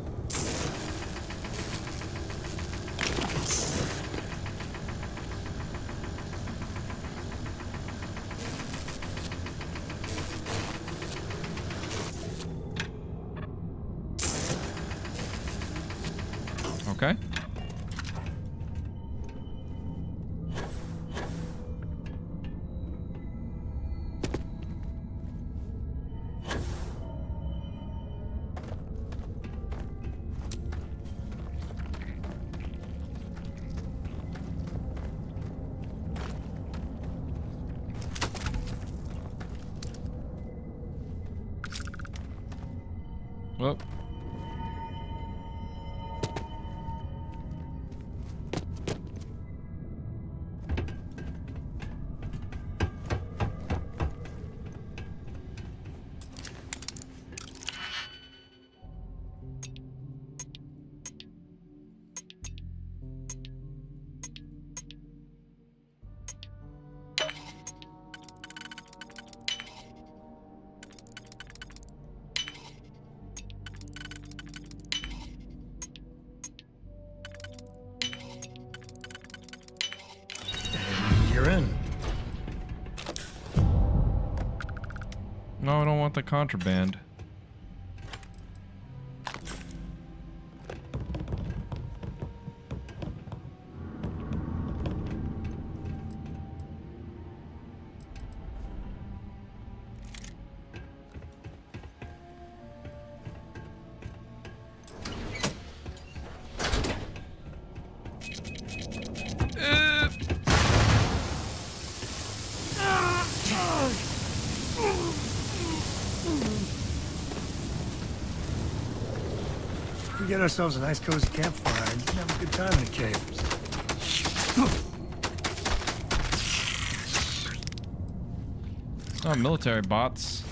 Okay. Oh. You're in. No, I don't want the contraband. We get ourselves a nice cozy campfire and have a good time in the cave. Oh, military bots.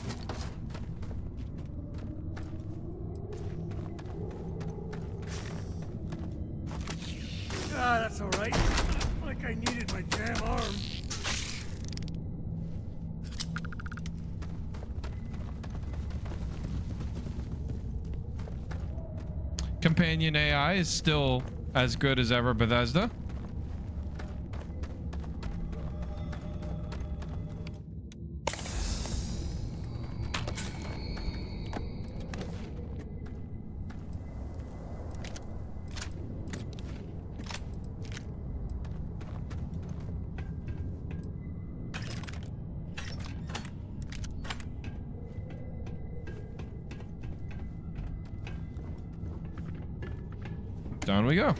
Ah, that's all right. Like I needed my damn arm. Companion AI is still as good as ever, Bethesda. Down we go. Not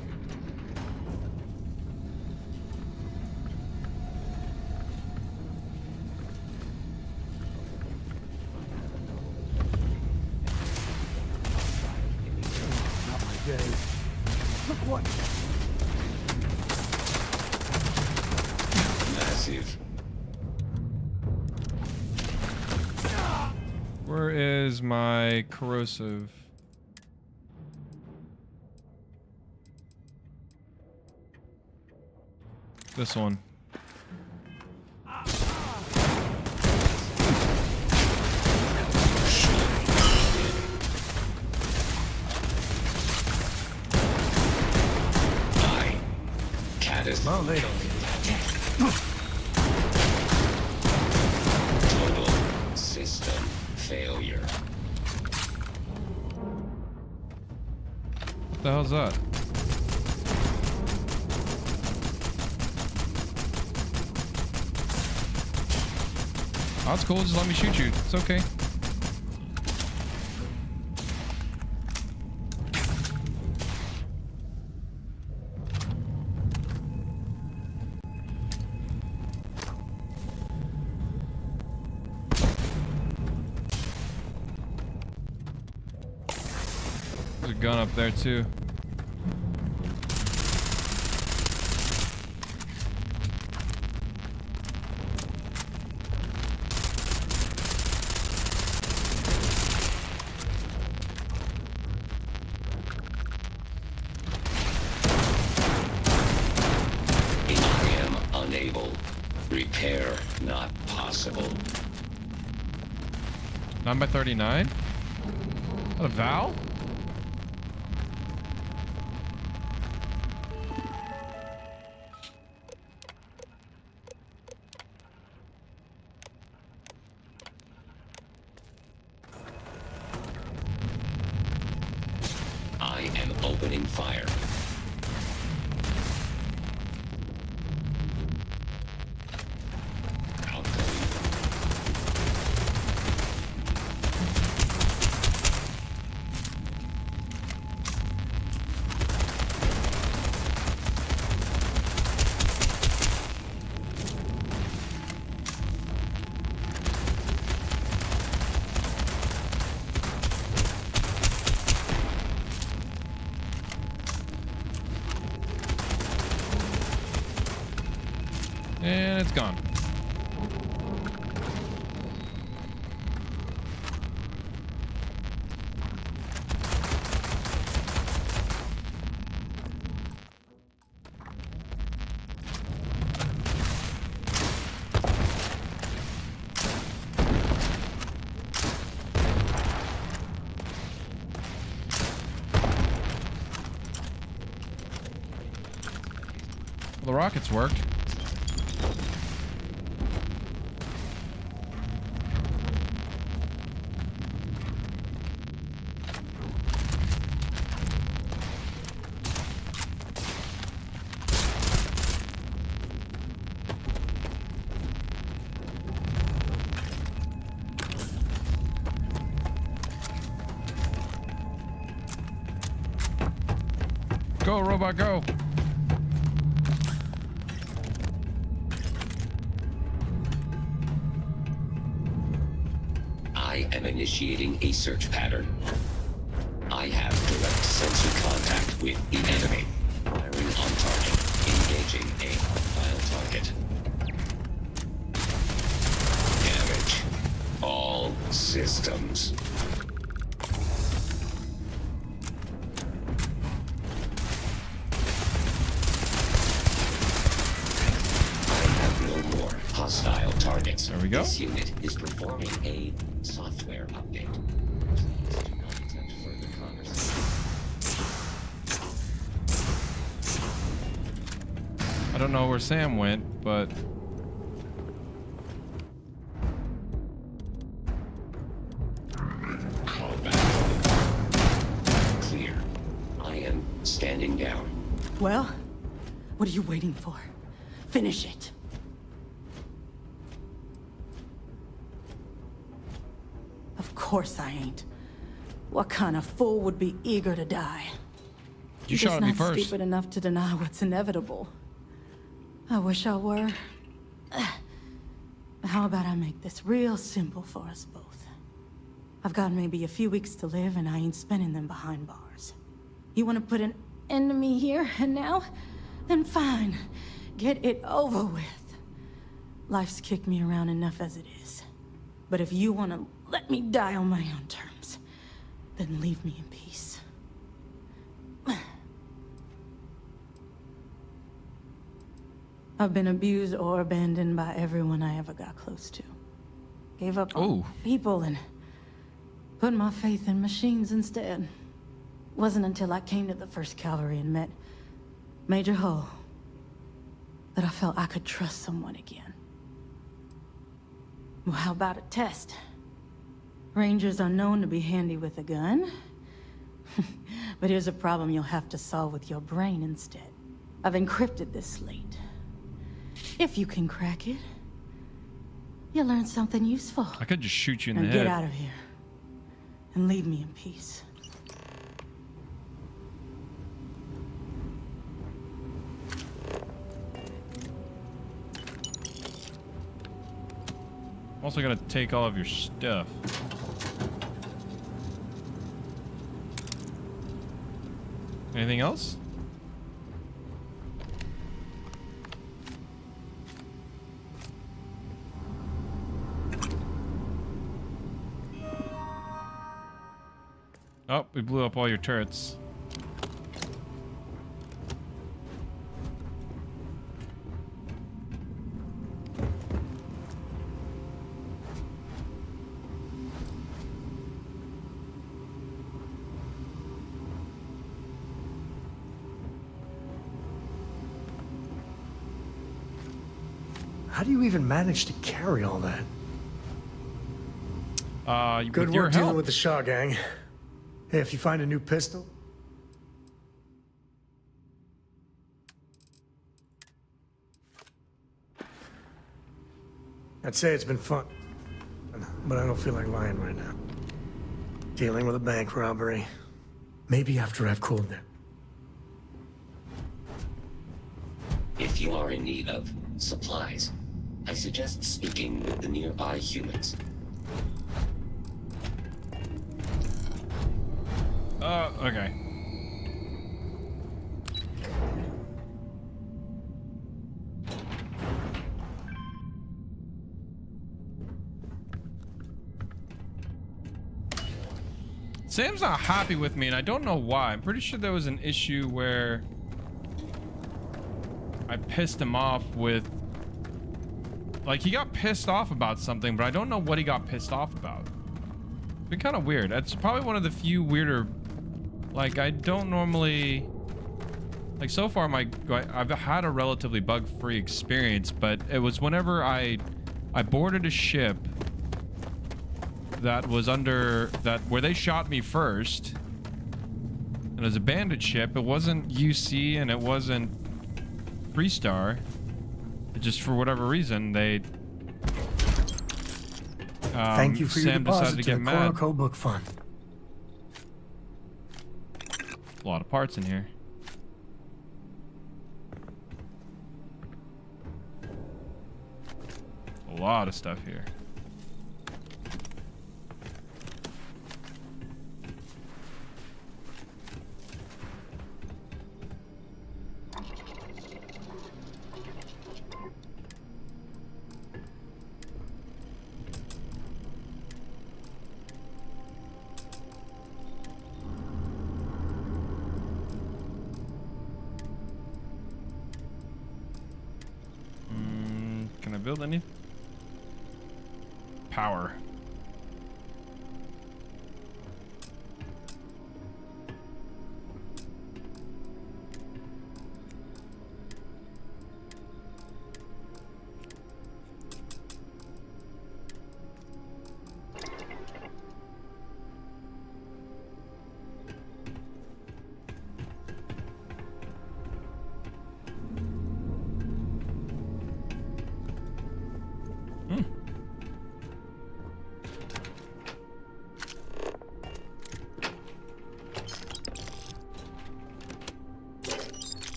my day. Look what? Massive. Where is my corrosive? This one. Well, they don't need that. Total system failure. What the hell's that? Oh, that's cool. Just let me shoot you. It's okay. There's a gun up there too. Repair not possible. 9 by 39? A Val? I am opening fire. it's gone. Well, the rockets worked. Go, robot, go. I am initiating a search pattern. I have direct sensor contact with the enemy. Firing on target. Engaging a hostile target. Damage. All systems. Hostile targets. There we go. This unit is performing a software update. Please do not attempt further conversation. I don't know where Sam went, but Call back. Clear. I am standing down. Well, what are you waiting for? Finish it. Of course I ain't. What kind of fool would be eager to die? You shot me Just not first. stupid enough to deny what's inevitable. I wish I were. How about I make this real simple for us both? I've got maybe a few weeks to live, and I ain't spending them behind bars. You want to put an end to me here and now? Then fine. Get it over with. Life's kicked me around enough as it is. But if you want to let me die on my own terms, then leave me in peace. I've been abused or abandoned by everyone I ever got close to. Gave up on people and put my faith in machines instead. Wasn't until I came to the 1st Cavalry and met Major Hull that I felt I could trust someone again. Well, how about a test? Rangers are known to be handy with a gun. But here's a problem you'll have to solve with your brain instead. I've encrypted this slate. If you can crack it, you'll learn something useful. I could just shoot you in Now the head. get out of here and leave me in peace. I'm also gonna take all of your stuff. Anything else? Oh, we blew up all your turrets. How do you even manage to carry all that? Good with your work dealing help. with the Shaw gang. Hey, if you find a new pistol, I'd say it's been fun, but I don't feel like lying right now. Dealing with a bank robbery. Maybe after I've cooled down. If you are in need of supplies, I suggest speaking with the nearby humans. Okay. Sam's not happy with me, and I don't know why. I'm pretty sure there was an issue where I pissed him off with... Like, he got pissed off about something, but I don't know what he got pissed off about. It's been kind of weird. It's probably one of the few weirder... Like, I don't normally... Like, so far, I've had a relatively bug-free experience, but it was whenever I boarded a ship that was under... where they shot me first. And it was a bandit ship. It wasn't UC, and it wasn't 3-star. It just, for whatever reason, they... Thank you for your Sam deposit decided to get the mad. Coroco Book Fund. A lot of parts in here. A lot of stuff here. Can I build any? Power.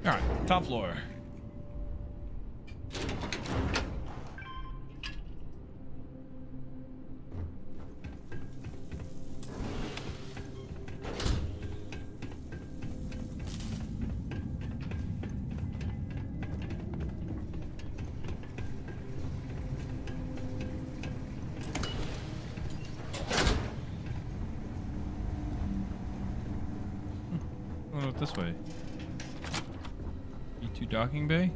All right, top floor. Oh, this way. E2 docking bay?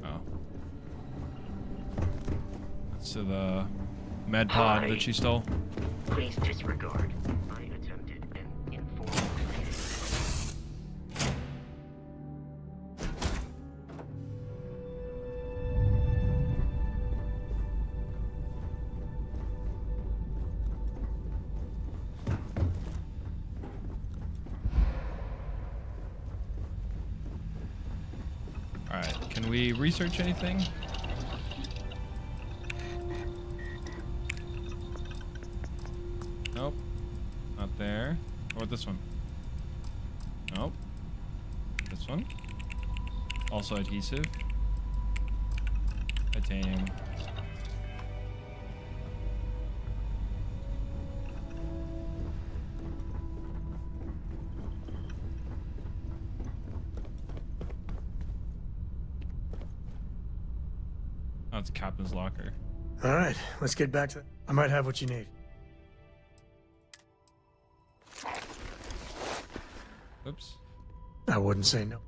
Oh. That's to the med pod that she stole. Please disregard. I attempted an informal. Alright, can we research anything? Nope. Not there. Or this one. Nope. This one. Also adhesive. Titanium. Oh, it's a captain's locker. All right, let's get back to... I might have what you need. Oops. I wouldn't say no.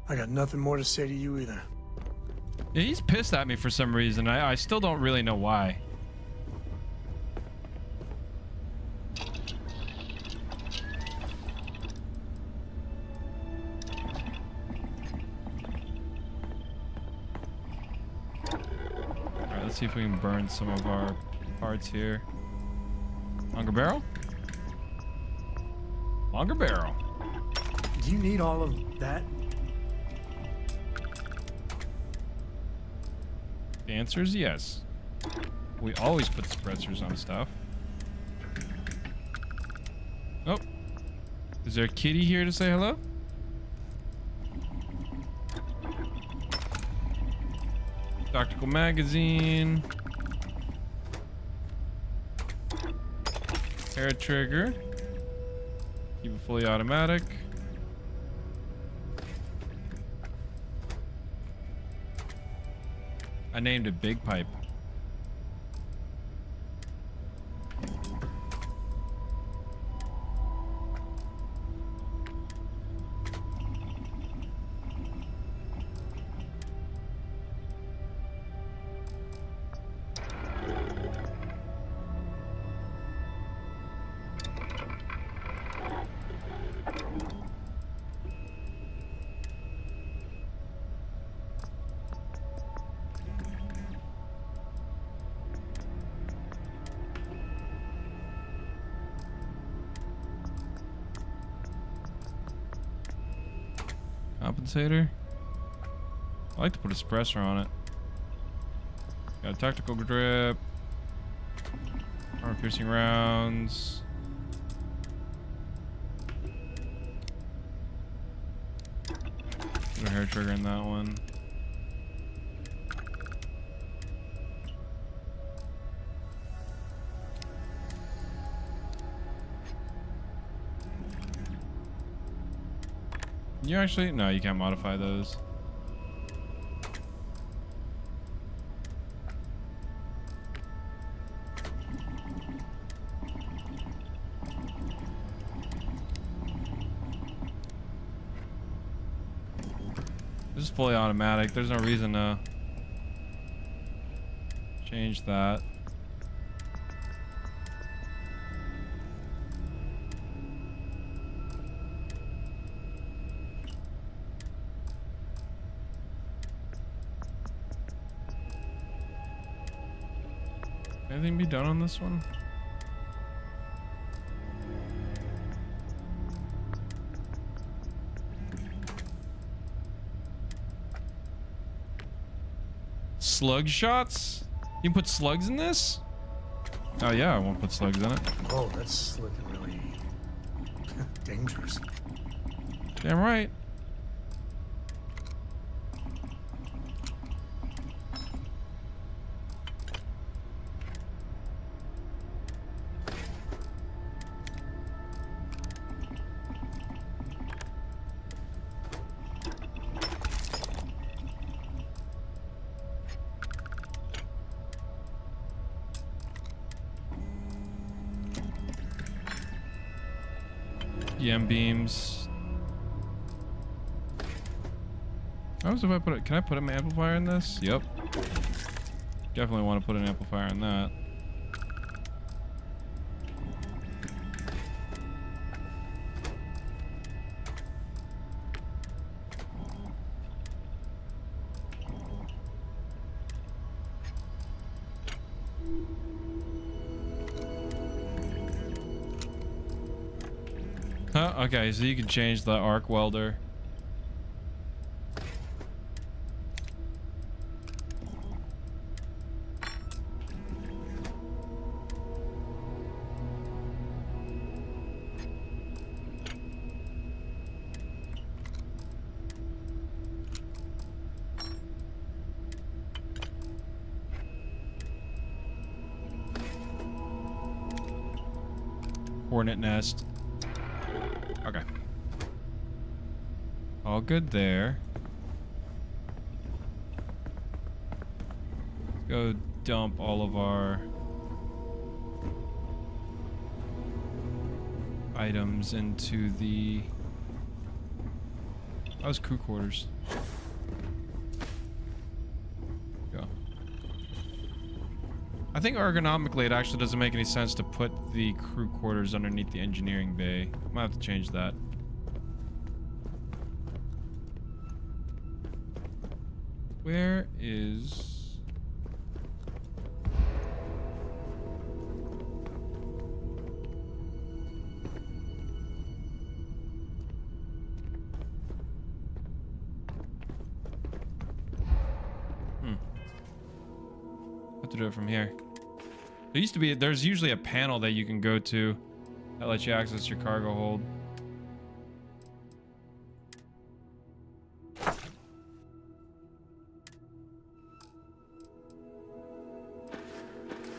I got nothing more to say to you either. Yeah, he's pissed at me for some reason. I still don't really know why. Alright, let's see if we can burn some of our parts here. Hunger barrel? Longer barrel. Do you need all of that? The answer is yes. We always put suppressors on stuff. Oh. Is there a kitty here to say hello? Tactical magazine. Hair trigger. Keep it fully automatic. I named it Big Pipe. Compensator. I like to put a suppressor on it. Got a tactical grip. Armor piercing rounds. Put a hair trigger in that one. You actually? No, you can't modify those. This is fully automatic. There's no reason to change that. Anything be done on this one? Slug shots? You can put slugs in this? Oh yeah, I won't put slugs in it. Oh, that's looking really dangerous. Damn right. EM beams. How was if I put it? Can I put an amplifier in this? Yep. Definitely want to put an amplifier in that. Huh? Okay, so you can change the arc welder. Hornet nest. Okay. All good there. Let's go dump all of our items into the... That was crew quarters. Go. I think ergonomically it actually doesn't make any sense to put the crew quarters underneath the engineering bay. Might have to change that. Where is... to do it from here. There used to be, there's usually a panel that you can go to that lets you access your cargo hold.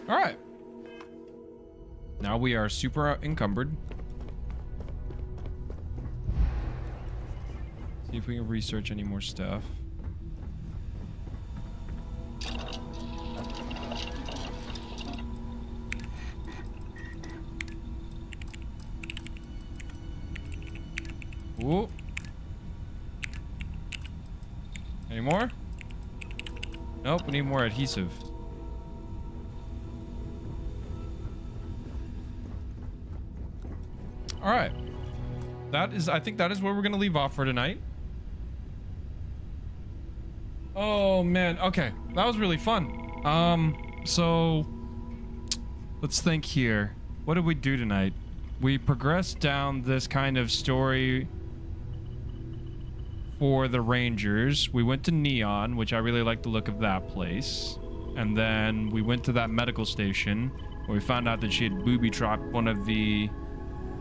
All right. Now we are super encumbered. See if we can research any more stuff. Ooh. Any more? Nope, we need more adhesive. All right. That is, I think that is where we're going to leave off for tonight. Oh man, okay. That was really fun. So let's think here. What did we do tonight? We progressed down this kind of story for the Rangers. We went to Neon, which I really like the look of that place. And then we went to that medical station where we found out that she had booby-trapped one of the...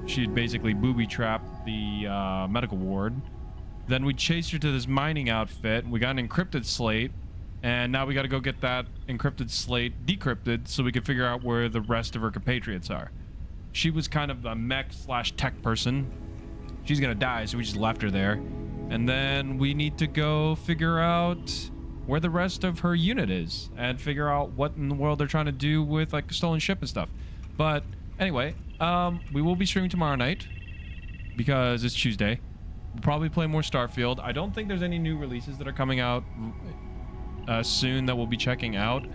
She had basically booby-trapped the medical ward. Then we chased her to this mining outfit. We got an encrypted slate. And now we got to go get that encrypted slate decrypted so we can figure out where the rest of her compatriots are. She was kind of a mech/tech person. She's going to die, so we just left her there. And then we need to go figure out where the rest of her unit is and figure out what in the world they're trying to do with like a stolen ship and stuff. But anyway, we will be streaming tomorrow night because it's Tuesday. We'll probably play more Starfield. I don't think there's any new releases that are coming out soon that we'll be checking out.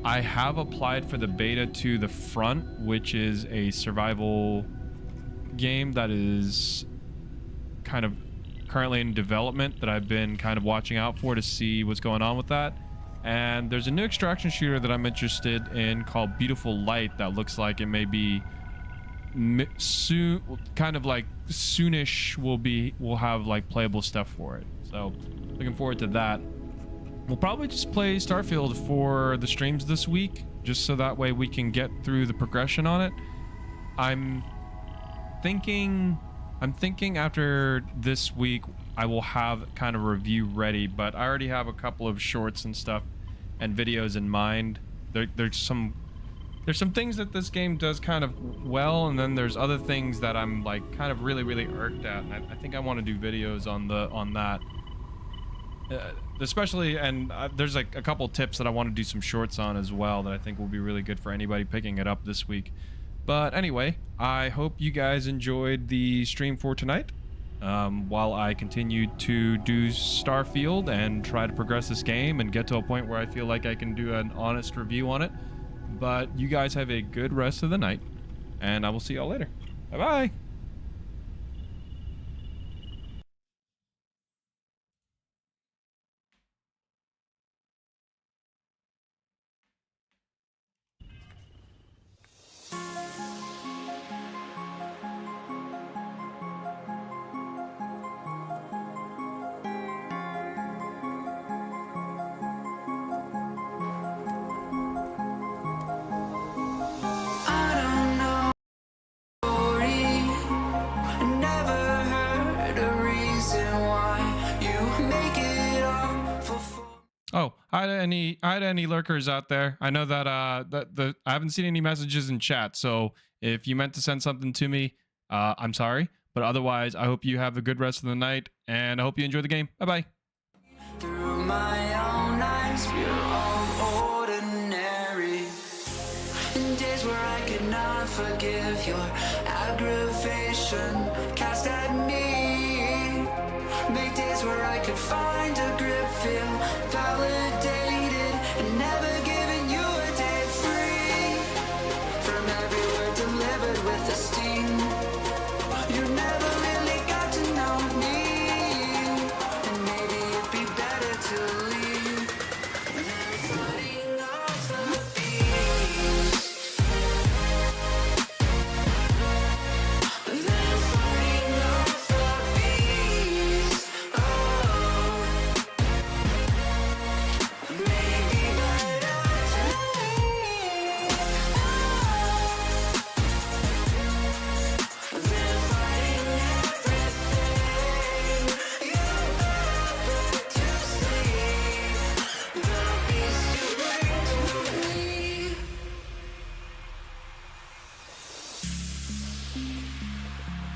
I have applied for the beta to The Front, which is a survival game that is kind of currently in development that I've been kind of watching out for to see what's going on with that. And there's a new extraction shooter that I'm interested in called Beautiful Light that looks like it may be soon, kind of like soonish we'll have like playable stuff for it. So looking forward to that. We'll probably just play Starfield for the streams this week, just so that way we can get through the progression on it. I'm thinking after this week I will have kind of a review ready, but I already have a couple of shorts and stuff and videos in mind. There's some things that this game does kind of well, and then there's other things that I'm like kind of really irked at. And I think I want to do videos on that. Especially, and there's like a couple tips that I want to do some shorts on as well that I think will be really good for anybody picking it up this week. But anyway, I hope you guys enjoyed the stream for tonight. While I continue to do Starfield and try to progress this game and get to a point where I feel like I can do an honest review on it. But you guys have a good rest of the night, and I will see y'all later. Bye-bye. Oh, hi to any lurkers out there. I know that I haven't seen any messages in chat, so if you meant to send something to me, I'm sorry. But otherwise, I hope you have a good rest of the night, and I hope you enjoy the game. Bye-bye. Through my own eyes, we're all ordinary. In days where I could not forgive your aggravation cast at me. Make days where I could find a grip, feel validation.